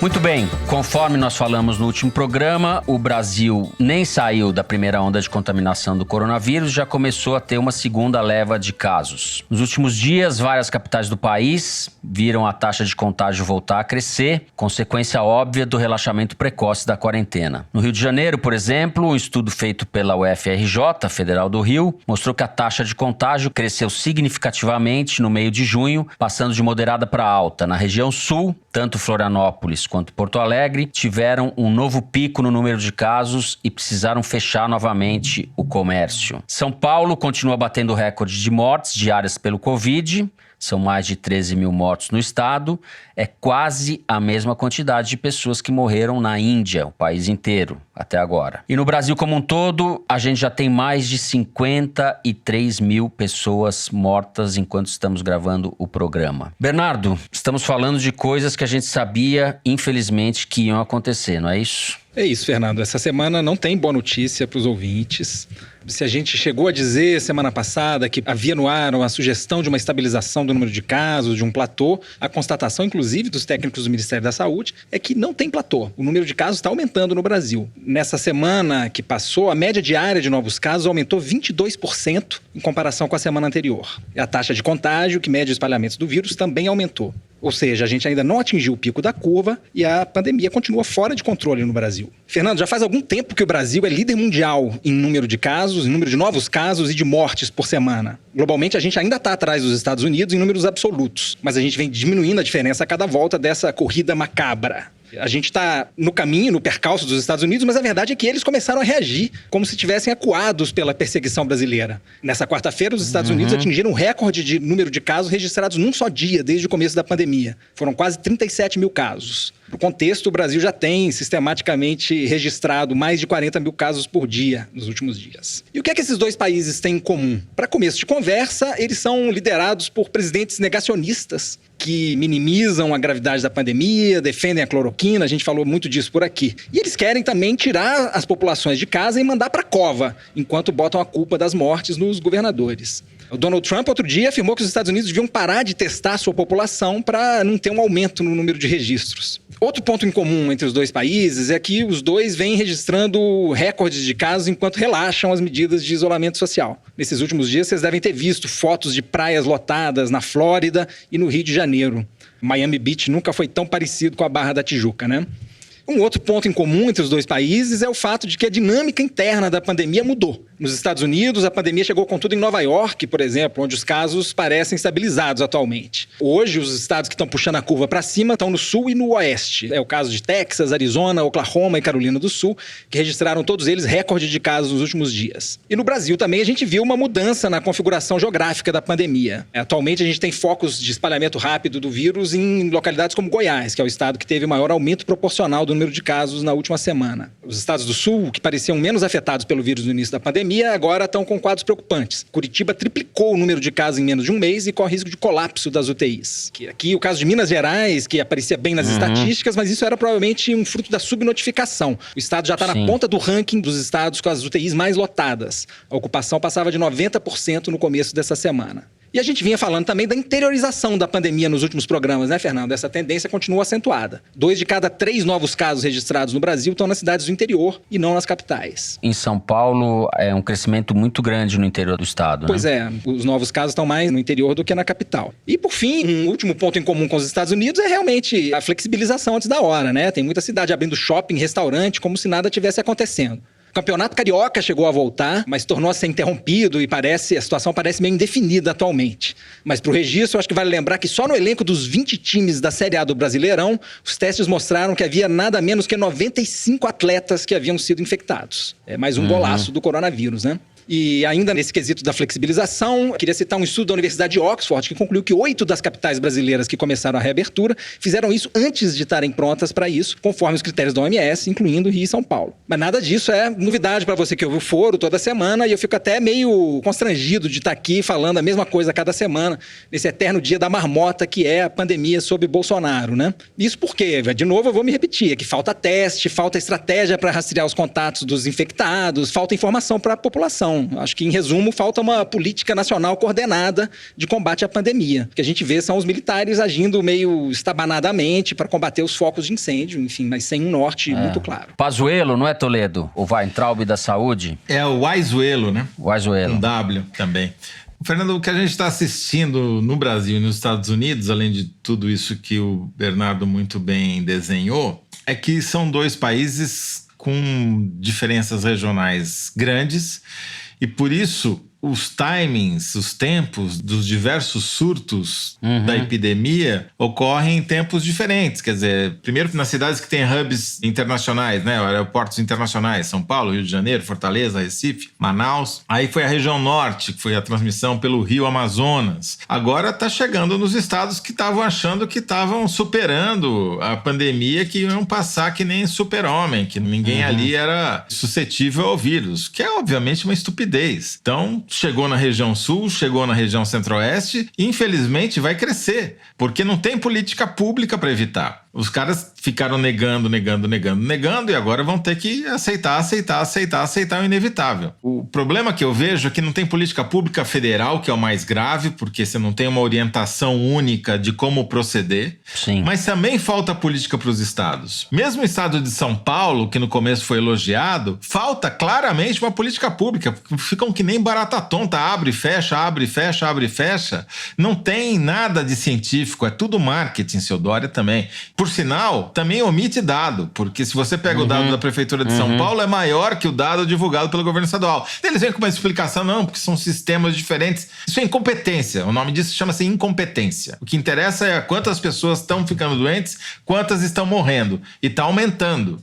Muito bem, conforme nós falamos no último programa, o Brasil nem saiu da primeira onda de contaminação do coronavírus, já começou a ter uma segunda leva de casos. Nos últimos dias, várias capitais do país viram a taxa de contágio voltar a crescer, consequência óbvia do relaxamento precoce da quarentena. No Rio de Janeiro, por exemplo, um estudo feito pela UFRJ, Federal do Rio, mostrou que a taxa de contágio cresceu significativamente no meio de junho, passando de moderada para alta. Na região sul, tanto Florianópolis quanto Porto Alegre tiveram um novo pico no número de casos e precisaram fechar novamente o comércio. São Paulo continua batendo recorde de mortes diárias pelo Covid. São mais de 13 mil mortos no estado. É quase a mesma quantidade de pessoas que morreram na Índia, o país inteiro, até agora. E no Brasil como um todo, a gente já tem mais de 53 mil pessoas mortas enquanto estamos gravando o programa. Bernardo, estamos falando de coisas que a gente sabia, infelizmente, que iam acontecer, não é isso? É isso, Fernando. Essa semana não tem boa notícia para os ouvintes. Se a gente chegou a dizer semana passada que havia no ar uma sugestão de uma estabilização do número de casos, de um platô, a constatação, inclusive, dos técnicos do Ministério da Saúde é que não tem platô. O número de casos está aumentando no Brasil. Nessa semana que passou, a média diária de novos casos aumentou 22% em comparação com a semana anterior. E a taxa de contágio, que mede o espalhamento do vírus, também aumentou. Ou seja, a gente ainda não atingiu o pico da curva e a pandemia continua fora de controle no Brasil. Fernando, já faz algum tempo que o Brasil é líder mundial em número de casos, em número de novos casos e de mortes por semana. Globalmente, a gente ainda está atrás dos Estados Unidos em números absolutos, mas a gente vem diminuindo a diferença a cada volta dessa corrida macabra. A gente está no caminho, no percalço dos Estados Unidos, mas a verdade é que eles começaram a reagir como se estivessem acuados pela perseguição brasileira. Nessa quarta-feira, os Estados Unidos atingiram um recorde de número de casos registrados num só dia, desde o começo da pandemia. Foram quase 37 mil casos. No contexto, o Brasil já tem sistematicamente registrado mais de 40 mil casos por dia nos últimos dias. E o que é que esses dois países têm em comum? Para começo de conversa, eles são liderados por presidentes negacionistas que minimizam a gravidade da pandemia, defendem a cloroquina, a gente falou muito disso por aqui. E eles querem também tirar as populações de casa e mandar para a cova, enquanto botam a culpa das mortes nos governadores. O Donald Trump, outro dia, afirmou que os Estados Unidos deviam parar de testar a sua população para não ter um aumento no número de registros. Outro ponto em comum entre os dois países é que os dois vêm registrando recordes de casos enquanto relaxam as medidas de isolamento social. Nesses últimos dias, vocês devem ter visto fotos de praias lotadas na Flórida e no Rio de Janeiro. Miami Beach nunca foi tão parecido com a Barra da Tijuca, né? Um outro ponto em comum entre os dois países é o fato de que a dinâmica interna da pandemia mudou. Nos Estados Unidos, a pandemia chegou contudo em Nova York, por exemplo, onde os casos parecem estabilizados atualmente. Hoje, os estados que estão puxando a curva para cima estão no sul e no oeste. É o caso de Texas, Arizona, Oklahoma e Carolina do Sul, que registraram todos eles recorde de casos nos últimos dias. E no Brasil também a gente viu uma mudança na configuração geográfica da pandemia. Atualmente a gente tem focos de espalhamento rápido do vírus em localidades como Goiás, que é o estado que teve o maior aumento proporcional do número de casos na última semana. Os estados do sul, que pareciam menos afetados pelo vírus no início da pandemia, agora estão com quadros preocupantes. Curitiba triplicou o número de casos em menos de um mês e corre risco de colapso das UTIs. Aqui o caso de Minas Gerais, que aparecia bem nas estatísticas, mas isso era provavelmente um fruto da subnotificação. O estado já está na ponta do ranking dos estados com as UTIs mais lotadas. A ocupação passava de 90% no começo dessa semana. E a gente vinha falando também da interiorização da pandemia nos últimos programas, né, Fernando? Essa tendência continua acentuada. 2 de cada 3 novos casos registrados no Brasil estão nas cidades do interior e não nas capitais. Em São Paulo, é um crescimento muito grande no interior do estado, Pois é, os novos casos estão mais no interior do que na capital. E, por fim, um último ponto em comum com os Estados Unidos é realmente a flexibilização antes da hora, né? Tem muita cidade abrindo shopping, restaurante, como se nada tivesse acontecendo. O Campeonato Carioca chegou a voltar, mas tornou a ser interrompido e a situação parece meio indefinida atualmente. Mas para o registro, eu acho que vale lembrar que só no elenco dos 20 times da Série A do Brasileirão, os testes mostraram que havia nada menos que 95 atletas que haviam sido infectados. É mais um golaço do coronavírus, né? E ainda nesse quesito da flexibilização, queria citar um estudo da Universidade de Oxford que concluiu que 8 das capitais brasileiras que começaram a reabertura fizeram isso antes de estarem prontas para isso, conforme os critérios da OMS, incluindo Rio e São Paulo. Mas nada disso é novidade para você que ouve o Foro toda semana, e eu fico até meio constrangido de estar aqui falando a mesma coisa a cada semana, nesse eterno dia da marmota que é a pandemia sob Bolsonaro, né? Isso porque, de novo, eu vou me repetir, é que falta teste, falta estratégia para rastrear os contatos dos infectados, falta informação para a população. Acho que, em resumo, falta uma política nacional coordenada de combate à pandemia. O que a gente vê são os militares agindo meio estabanadamente para combater os focos de incêndio, enfim, mas sem um norte muito claro. Pazuello, não é, Toledo? O Weintraub da saúde? É o Waizuelo, né? Waizuelo. Um W também. Fernando, o que a gente está assistindo no Brasil e nos Estados Unidos, além de tudo isso que o Bernardo muito bem desenhou, é que são 2 países com diferenças regionais grandes. E por isso, os timings, os tempos dos diversos surtos da epidemia ocorrem em tempos diferentes. Quer dizer, primeiro nas cidades que têm hubs internacionais, né? Aeroportos internacionais, São Paulo, Rio de Janeiro, Fortaleza, Recife, Manaus. Aí foi a região norte, que foi a transmissão pelo Rio Amazonas. Agora está chegando nos estados que estavam achando que estavam superando a pandemia, que iam passar que nem super-homem, que ninguém ali era suscetível ao vírus, que é obviamente uma estupidez. Então, chegou na região sul, chegou na região centro-oeste e, infelizmente, vai crescer, porque não tem política pública para evitar. Os caras ficaram negando e agora vão ter que aceitar o inevitável. O problema que eu vejo é que não tem política pública federal, que é o mais grave, porque você não tem uma orientação única de como proceder. Sim. Mas também falta política para os estados. Mesmo o estado de São Paulo, que no começo foi elogiado, falta claramente uma política pública. Ficam que nem barata tonta, abre e fecha. Não tem nada de científico, é tudo marketing, seu Dória também. Por sinal, também omite dado, porque se você pega o dado da Prefeitura de São Paulo, é maior que o dado divulgado pelo governo estadual. Eles vêm com uma explicação, não, porque são sistemas diferentes. Isso é incompetência, o nome disso chama-se incompetência. O que interessa é quantas pessoas estão ficando doentes, quantas estão morrendo. E está aumentando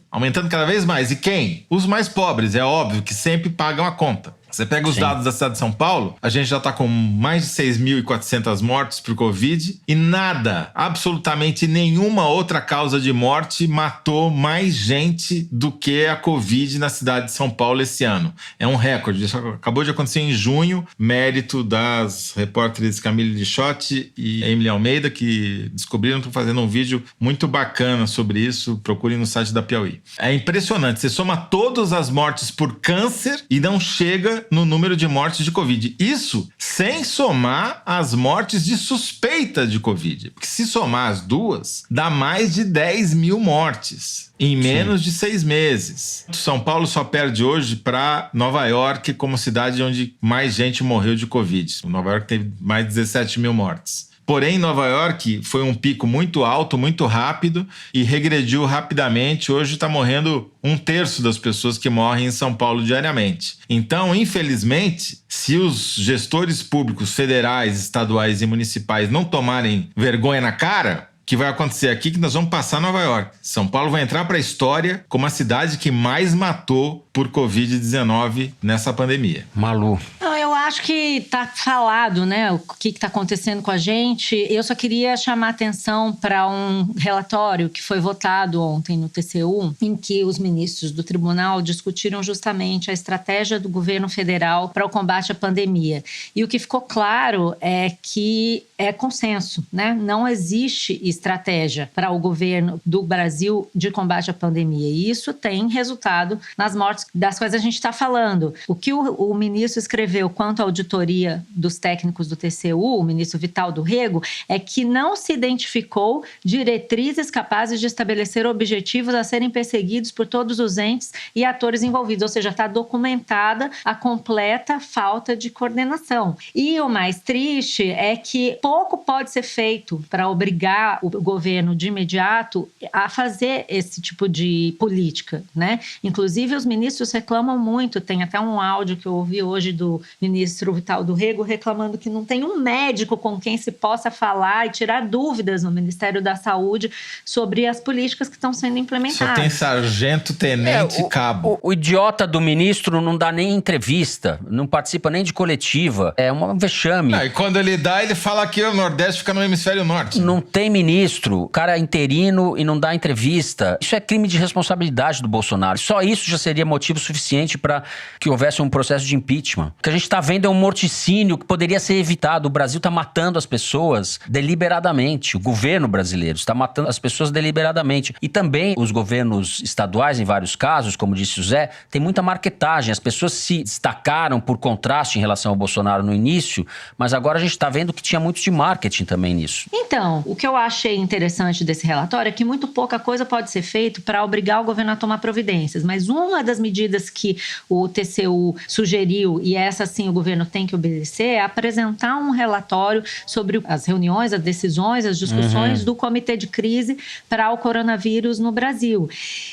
cada vez mais. E quem? Os mais pobres, é óbvio que sempre pagam a conta. Você pega os dados da cidade de São Paulo, a gente já está com mais de 6.400 mortes por Covid e nada, absolutamente nenhuma outra causa de morte matou mais gente do que a Covid na cidade de São Paulo esse ano. É um recorde. Isso acabou de acontecer em junho, mérito das repórteres Camille Lichotti e Emily Almeida, que descobriram, estão fazendo um vídeo muito bacana sobre isso. Procurem no site da Piauí. É impressionante. Você soma todas as mortes por câncer e não chega fica no número de mortes de Covid. Isso sem somar as mortes de suspeita de Covid. Porque se somar as duas, dá mais de 10 mil mortes em menos de 6 meses. São Paulo só perde hoje para Nova York como cidade onde mais gente morreu de Covid. Nova York teve mais de 17 mil mortes. Porém, Nova York foi um pico muito alto, muito rápido e regrediu rapidamente. Hoje está morrendo 1/3 das pessoas que morrem em São Paulo diariamente. Então, infelizmente, se os gestores públicos federais, estaduais e municipais não tomarem vergonha na cara, o que vai acontecer aqui é que nós vamos passar Nova York. São Paulo vai entrar para a história como a cidade que mais matou por Covid-19 nessa pandemia. Malu. Eu acho que tá falado, né, o que tá acontecendo com a gente. Eu só queria chamar a atenção para um relatório que foi votado ontem no TCU, em que os ministros do tribunal discutiram justamente a estratégia do governo federal para o combate à pandemia. E o que ficou claro é que é consenso, né? Não existe estratégia para o governo do Brasil de combate à pandemia. E isso tem resultado nas mortes das quais a gente está falando. O que o ministro escreveu quanto à auditoria dos técnicos do TCU, o ministro Vital do Rego, é que não se identificou diretrizes capazes de estabelecer objetivos a serem perseguidos por todos os entes e atores envolvidos. Ou seja, está documentada a completa falta de coordenação. E o mais triste é que pouco pode ser feito para obrigar o governo de imediato a fazer esse tipo de política, né? Inclusive, os ministros reclamam muito. Tem até um áudio que eu ouvi hoje do ministro Vital do Rego reclamando que não tem um médico com quem se possa falar e tirar dúvidas no Ministério da Saúde sobre as políticas que estão sendo implementadas. Só tem sargento, tenente, cabo. O idiota do ministro não dá nem entrevista, não participa nem de coletiva. É um vexame. E quando ele dá, ele fala que o Nordeste fica no hemisfério norte. Não tem ministro, o cara é interino e não dá entrevista. Isso é crime de responsabilidade do Bolsonaro. Só isso já seria motivo suficiente para que houvesse um processo de impeachment. O que a gente está vendo é um morticínio que poderia ser evitado. O Brasil está matando as pessoas deliberadamente. O governo brasileiro está matando as pessoas deliberadamente. E também os governos estaduais, em vários casos, como disse o Zé, tem muita marketagem. As pessoas se destacaram por contraste em relação ao Bolsonaro no início, mas agora a gente está vendo que tinha muito de marketing também nisso. Então, o que eu achei interessante desse relatório é que muito pouca coisa pode ser feita para obrigar o governo a tomar providências, mas uma das medidas que o TCU sugeriu, e essa sim o governo tem que obedecer, é apresentar um relatório sobre as reuniões, as decisões, as discussões do Comitê de Crise para o coronavírus no Brasil.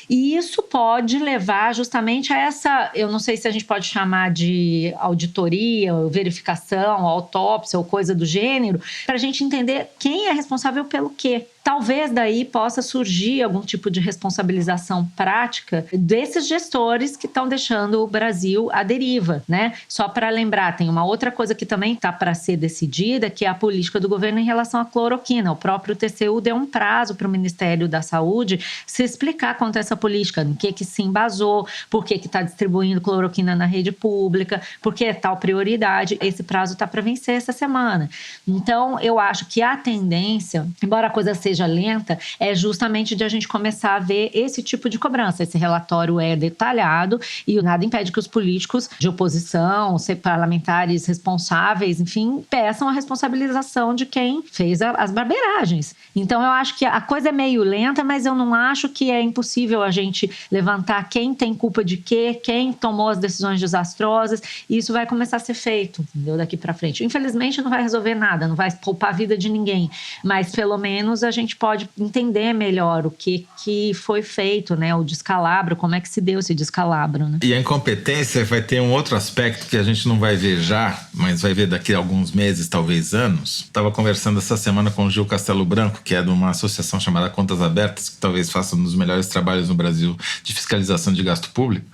E isso pode levar justamente a essa, eu não sei se a gente pode chamar de auditoria, verificação, autópsia ou coisa do gênero, para a gente entender quem é responsável pelo quê. Talvez daí possa surgir algum tipo de responsabilização prática desses gestores que estão deixando o Brasil à deriva, né? Só para lembrar, tem uma outra coisa que também está para ser decidida, que é a política do governo em relação à cloroquina. O próprio TCU deu um prazo para o Ministério da Saúde se explicar quanto a essa política, em que se embasou, por que está distribuindo cloroquina na rede pública, por que é tal prioridade. Esse prazo está para vencer essa semana. Então, eu acho que a tendência, embora a coisa seja lenta, é justamente de a gente começar a ver esse tipo de cobrança. Esse relatório é detalhado e nada impede que os políticos de oposição, parlamentares responsáveis, enfim, peçam a responsabilização de quem fez as barbeiragens. Então, eu acho que a coisa é meio lenta, mas eu não acho que é impossível a gente levantar quem tem culpa de quê, quem tomou as decisões desastrosas, e isso vai começar a ser feito, entendeu? Daqui para frente. Infelizmente, não vai resolver nada, não vai poupar a vida de ninguém, mas pelo menos a gente pode entender melhor o que foi feito, né? O descalabro, como é que se deu esse descalabro, né? E a incompetência vai ter um outro aspecto que a gente não vai ver já, mas vai ver daqui a alguns meses, talvez anos. Estava conversando essa semana com o Gil Castelo Branco, que é de uma associação chamada Contas Abertas, que talvez faça um dos melhores trabalhos no Brasil de fiscalização de gasto público.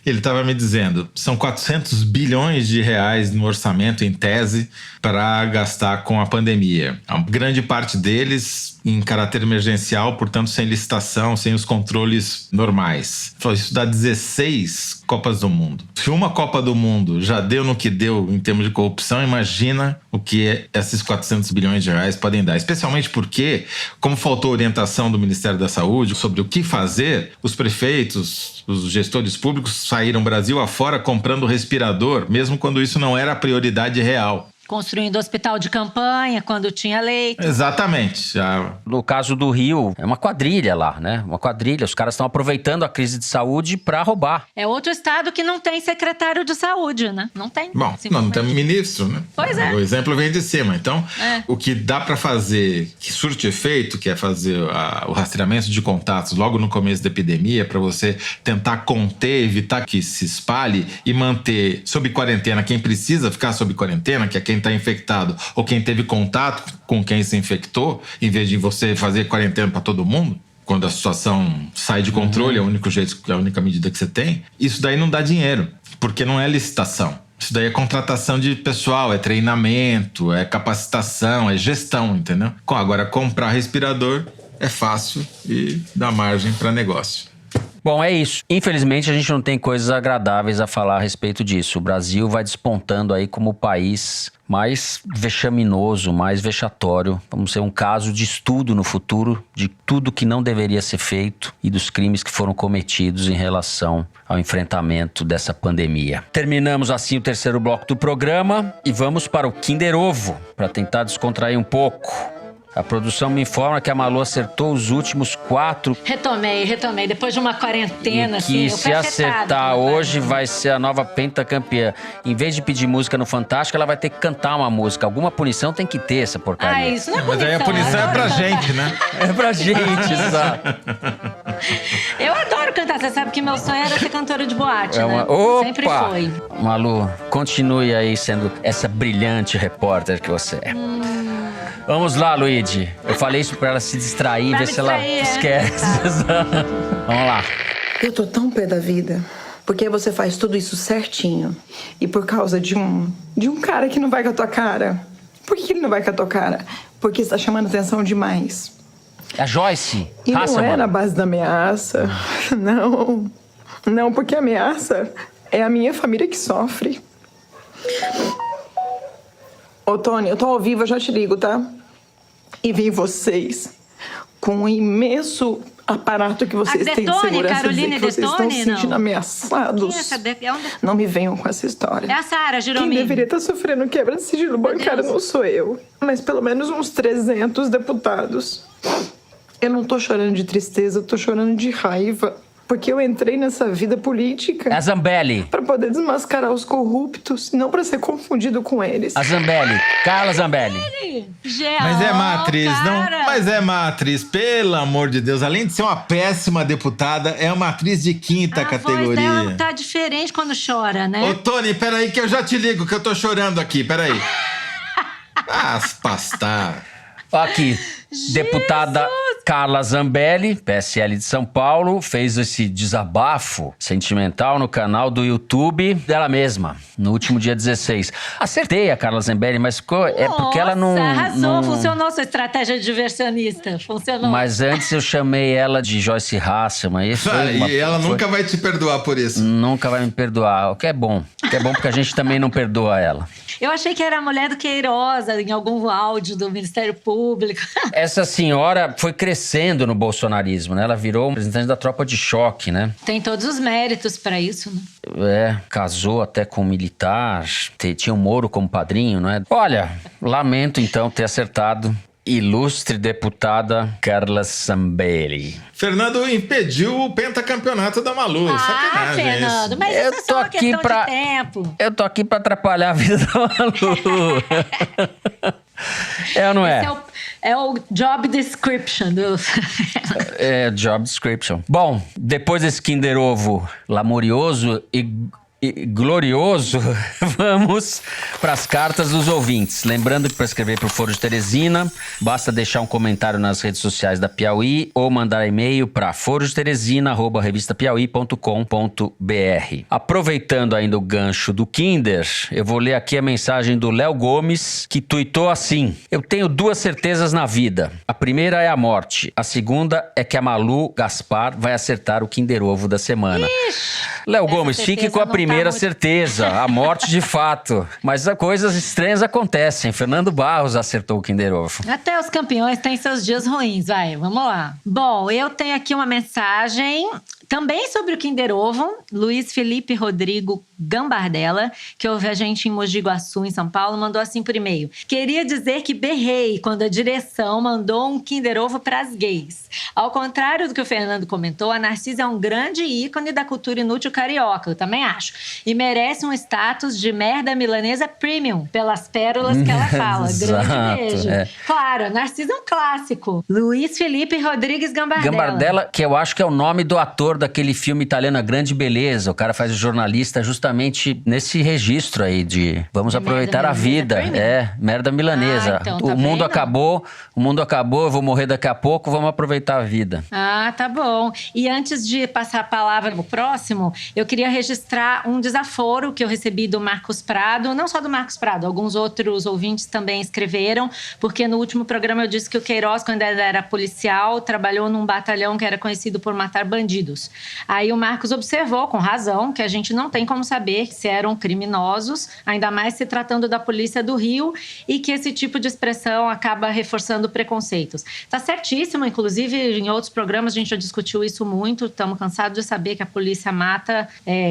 Ele estava me dizendo, são 400 bilhões de reais no orçamento, em tese, para gastar com a pandemia. A grande parte deles em caráter emergencial, portanto, sem licitação, sem os controles normais. Falou, isso dá 16 Copas do Mundo. Se uma Copa do Mundo já deu no que deu em termos de corrupção, imagina o que esses 400 bilhões de reais podem dar. Especialmente porque, como faltou orientação do Ministério da Saúde sobre o que fazer, os prefeitos, os gestores públicos saíram Brasil afora comprando respirador, mesmo quando isso não era a prioridade real. Construindo hospital de campanha quando tinha leito. Exatamente. No caso do Rio, é uma quadrilha lá, né? Uma quadrilha. Os caras estão aproveitando a crise de saúde para roubar. É outro estado que não tem secretário de saúde, né? Não tem. Bom, não tem ministro, né? Pois é. O exemplo vem de cima. Então, o que dá para fazer, que surte efeito, que é fazer o rastreamento de contatos logo no começo da epidemia, para você tentar conter, evitar que se espalhe e manter sob quarentena quem precisa ficar sob quarentena, que é quem está infectado ou quem teve contato com quem se infectou, em vez de você fazer quarentena para todo mundo, quando a situação sai de controle, é o único jeito, é a única medida que você tem, isso daí não dá dinheiro, porque não é licitação. Isso daí é contratação de pessoal, é treinamento, é capacitação, é gestão, entendeu? Agora, comprar respirador é fácil e dá margem para negócio. Bom, é isso. Infelizmente, a gente não tem coisas agradáveis a falar a respeito disso. O Brasil vai despontando aí como o país mais vexaminoso, mais vexatório. Vamos ser um caso de estudo no futuro de tudo que não deveria ser feito e dos crimes que foram cometidos em relação ao enfrentamento dessa pandemia. Terminamos assim o terceiro bloco do programa e vamos para o Kinder Ovo, para tentar descontrair um pouco. A produção me informa que a Malu acertou os últimos 4. Retomei. Depois de uma quarentena, e que assim, se acertar hoje vai ser a nova pentacampeã. Em vez de pedir música no Fantástico, ela vai ter que cantar uma música. Alguma punição tem que ter essa porcaria. Isso não é Mas punição. aí a punição é pra gente, né? É pra gente, exato. Eu adoro cantar. Você sabe que meu sonho era ser cantora de boate, né? Opa! Sempre foi. Malu, continue aí sendo essa brilhante repórter que você é. Vamos lá, Luíde. Eu falei isso pra ela se distrair, ver se ela esquece. Vamos lá. Eu tô tão pé da vida, porque você faz tudo isso certinho. E por causa de um cara que não vai com a tua cara. Por que ele não vai com a tua cara? Porque você tá chamando atenção demais. A Joyce. E não é na base da ameaça. Não, porque a ameaça é a minha família que sofre. Ô, Tony, eu tô ao vivo, eu já te ligo, tá? E vi vocês com um imenso aparato que vocês têm de segurança, Caroline dizer que vocês estão se sentindo ameaçados. Não me venham com essa história. É a Sara, Giromini. Quem deveria estar sofrendo quebra de sigilo bancário não sou eu, mas pelo menos uns 300 deputados. Eu não tô chorando de tristeza, eu tô chorando de raiva. Porque eu entrei nessa vida política... A Zambelli. Pra poder desmascarar os corruptos, não pra ser confundido com eles. A Zambelli. Carla Zambelli. Mas é uma atriz, não? Mas é uma atriz, pelo amor de Deus. Além de ser uma péssima deputada, é uma atriz de quinta categoria. A voz dela tá diferente quando chora, né? Ô, Tony, peraí que eu já te ligo, que eu tô chorando aqui, peraí. Pastar. Aqui, deputada Carla Zambelli, PSL de São Paulo, fez esse desabafo sentimental no canal do YouTube dela mesma, no último dia 16. Acertei a Carla Zambelli, mas ficou... É porque ela não... arrasou, funcionou sua estratégia diversionista, funcionou. Mas antes eu chamei ela de Joyce Hasselman. E ela nunca vai te perdoar por isso. Nunca vai me perdoar, o que é bom. O que é bom porque a gente também não perdoa ela. Eu achei que era a mulher do Queiroz, em algum áudio do Ministério Público. Essa senhora foi crescendo no bolsonarismo, né? Ela virou representante da tropa de choque, né? Tem todos os méritos pra isso, né? Casou até com um militar, tinha o Moro como padrinho, não é? Olha, lamento então ter acertado. Ilustre deputada Carla Zambelli. Fernando impediu o pentacampeonato da Malu. Sacanagem, Fernando, mas isso é só uma questão de tempo. Eu tô aqui pra atrapalhar a vida da Malu. É ou não é? É o job description. É, job description. Bom, depois desse Kinder Ovo lamurioso e glorioso, vamos para as cartas dos ouvintes. Lembrando que para escrever para o Foro de Teresina, basta deixar um comentário nas redes sociais da Piauí ou mandar e-mail para forodeteresina@revistapiauí.com.br. Aproveitando ainda o gancho do Kinder, eu vou ler aqui a mensagem do Léo Gomes, que tuitou assim: eu tenho 2 certezas na vida. A primeira é a morte. A segunda é que a Malu Gaspar vai acertar o Kinder Ovo da semana. Léo Gomes, fique com a primeira certeza, a morte de fato. Mas coisas estranhas acontecem. Fernando Barros acertou o Kinder Ovo. Até os campeões têm seus dias ruins, vamos lá. Bom, eu tenho aqui uma mensagem Também sobre o Kinder Ovo, Luiz Felipe Rodrigo Gambardella, que ouve a gente em Mogi Guaçu, em São Paulo, mandou assim por e-mail. Queria dizer que berrei quando a direção mandou um Kinder Ovo para as gays. Ao contrário do que o Fernando comentou, a Narcisa é um grande ícone da cultura inútil carioca, eu também acho. E merece um status de merda milanesa premium, pelas pérolas que ela fala. Grande beijo. Claro, a Narcisa é um clássico. Luiz Felipe Rodrigues Gambardella. Gambardella, que eu acho que é o nome do ator daquele filme italiano A Grande Beleza. O cara faz o jornalista justamente nesse registro aí de vamos aproveitar a vida. Merda milanesa. Então, o mundo acabou, eu vou morrer daqui a pouco, vamos aproveitar a vida. Tá bom. E antes de passar a palavra pro próximo, eu queria registrar um desaforo que eu recebi do Marcos Prado, não só do Marcos Prado, alguns outros ouvintes também escreveram, porque no último programa eu disse que o Queiroz, quando ele era policial, trabalhou num batalhão que era conhecido por matar bandidos. Aí o Marcos observou, com razão, que a gente não tem como saber se eram criminosos, ainda mais se tratando da polícia do Rio, e que esse tipo de expressão acaba reforçando preconceitos. Tá certíssimo, inclusive em outros programas a gente já discutiu isso muito, estamos cansados de saber que a polícia mata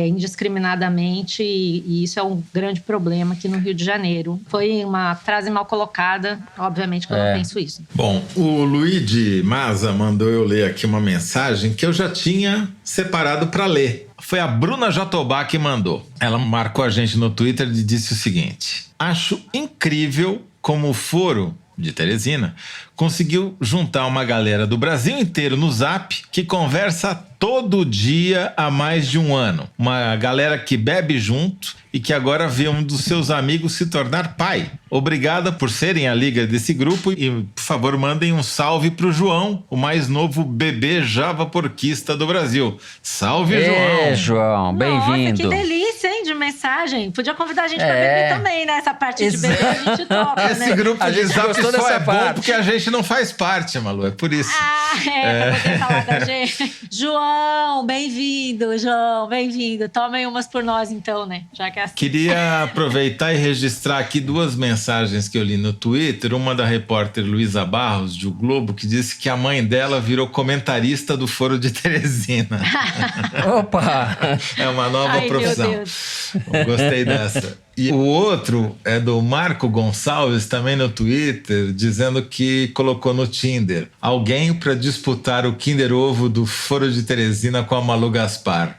indiscriminadamente e isso é um grande problema aqui no Rio de Janeiro. Foi uma frase mal colocada, obviamente que eu não penso isso. Bom, o Luigi Maza mandou eu ler aqui uma mensagem que eu já tinha separado para ler. Foi a Bruna Jatobá que mandou. Ela marcou a gente no Twitter e disse o seguinte: acho incrível como o Foro de Teresina conseguiu juntar uma galera do Brasil inteiro no Zap que conversa todo dia há mais de um ano. Uma galera que bebe junto e que agora vê um dos seus amigos se tornar pai. Obrigada por serem a liga desse grupo e, por favor, mandem um salve pro João, o mais novo bebê javaporquista do Brasil. Salve, João! João, bem-vindo. Nossa, que delícia, hein, de mensagem. Podia convidar a gente pra beber também, né? Essa parte de bebê a gente topa, né? Esse grupo de Zap só é parte. bom porque a gente não faz parte, Malu, é por isso. Pra você falar da gente. João, bem-vindo, João, bem-vindo. Tomem umas por nós, então, né? Já que é assim. Queria aproveitar e registrar aqui duas mensagens que eu li no Twitter. Uma da repórter Luísa Barros, de O Globo, que disse que a mãe dela virou comentarista do Foro de Teresina. Opa! É uma nova profissão. Meu Deus. Gostei dessa. E o outro é do Marco Gonçalves, também no Twitter, dizendo que colocou no Tinder alguém para disputar o Kinder Ovo do Foro de Teresina com a Malu Gaspar.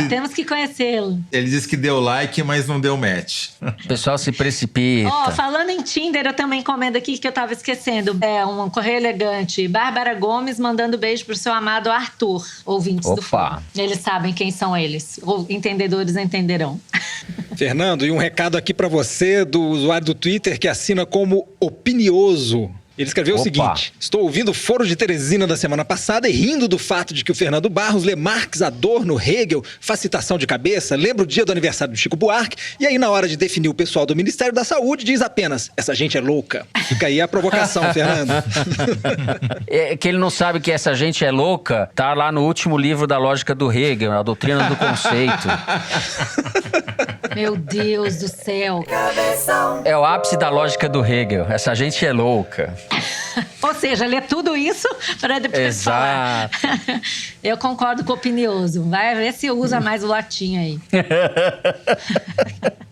Temos que conhecê-lo. Ele disse que deu like, mas não deu match. O pessoal se precipita. Falando em Tinder, eu também encomendo aqui que eu tava esquecendo. Um correio elegante. Bárbara Gomes mandando beijo pro seu amado Arthur, ouvintes do Foro. Eles sabem quem são eles. Entendedores entenderão. Fernando, e um recado aqui pra você do usuário do Twitter que assina como Opinioso. Ele escreveu o seguinte: estou ouvindo o Foro de Teresina da semana passada e rindo do fato de que o Fernando Barros lê Marx, Adorno, Hegel, faz citação de cabeça, lembra o dia do aniversário do Chico Buarque e aí na hora de definir o pessoal do Ministério da Saúde diz apenas, essa gente é louca. Fica aí a provocação, Fernando. É que ele não sabe que essa gente é louca, tá lá no último livro da Lógica do Hegel, a Doutrina do Conceito. Meu Deus do céu. É o ápice da lógica do Hegel. Essa gente é louca. Ou seja, lê tudo isso para depois falar. Eu concordo com o Opinioso. Vai ver se usa mais o latim aí.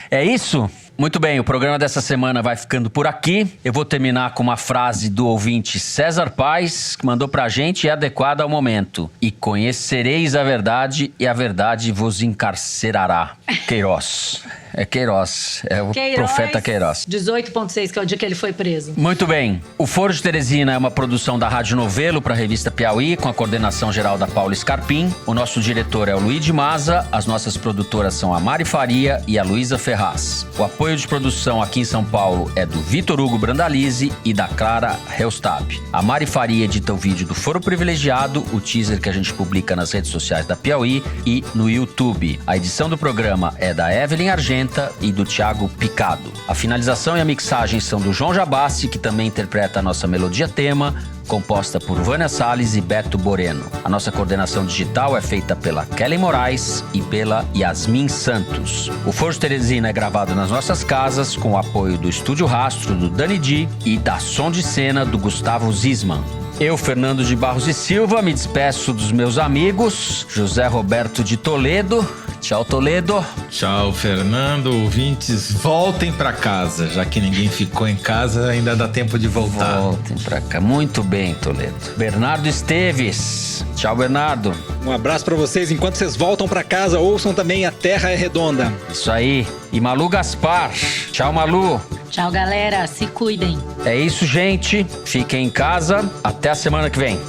É isso? Muito bem, o programa dessa semana vai ficando por aqui. Eu vou terminar com uma frase do ouvinte César Paes, que mandou pra gente e é adequada ao momento. E conhecereis a verdade e a verdade vos encarcerará. Queiroz. É Queiroz. É o profeta Queiroz. 18.6, que é o dia que ele foi preso. Muito bem. O Foro de Teresina é uma produção da Rádio Novelo para a revista Piauí, com a coordenação geral da Paula Scarpim. O nosso diretor é o Luigi Maza. As nossas produtoras são a Mari Faria e a Luísa Ferraz. O apoio de produção aqui em São Paulo é do Vitor Hugo Brandalize e da Clara Helstab. A Mari Faria edita o vídeo do Foro Privilegiado, o teaser que a gente publica nas redes sociais da Piauí e no YouTube. A edição do programa é da Evelyn Argenta e do Thiago Picado. A finalização e a mixagem são do João Jabassi, que também interpreta a nossa melodia tema, composta por Vânia Salles e Beto Boreno. A nossa coordenação digital é feita pela Kelly Moraes e pela Yasmin Santos. O Foro de Teresina é gravado nas nossas casas, com o apoio do Estúdio Rastro, do Dani Di e da Som de Cena, do Gustavo Zisman. Eu, Fernando de Barros e Silva, me despeço dos meus amigos. José Roberto de Toledo. Tchau, Toledo. Tchau, Fernando. Ouvintes, voltem pra casa. Já que ninguém ficou em casa, ainda dá tempo de voltar. Voltem pra cá. Muito bem, Toledo. Bernardo Esteves. Tchau, Bernardo. Um abraço pra vocês. Enquanto vocês voltam pra casa, ouçam também A Terra é Redonda. Isso aí. E Malu Gaspar. Tchau, Malu. Tchau, galera. Se cuidem. É isso, gente. Fiquem em casa. Até a semana que vem.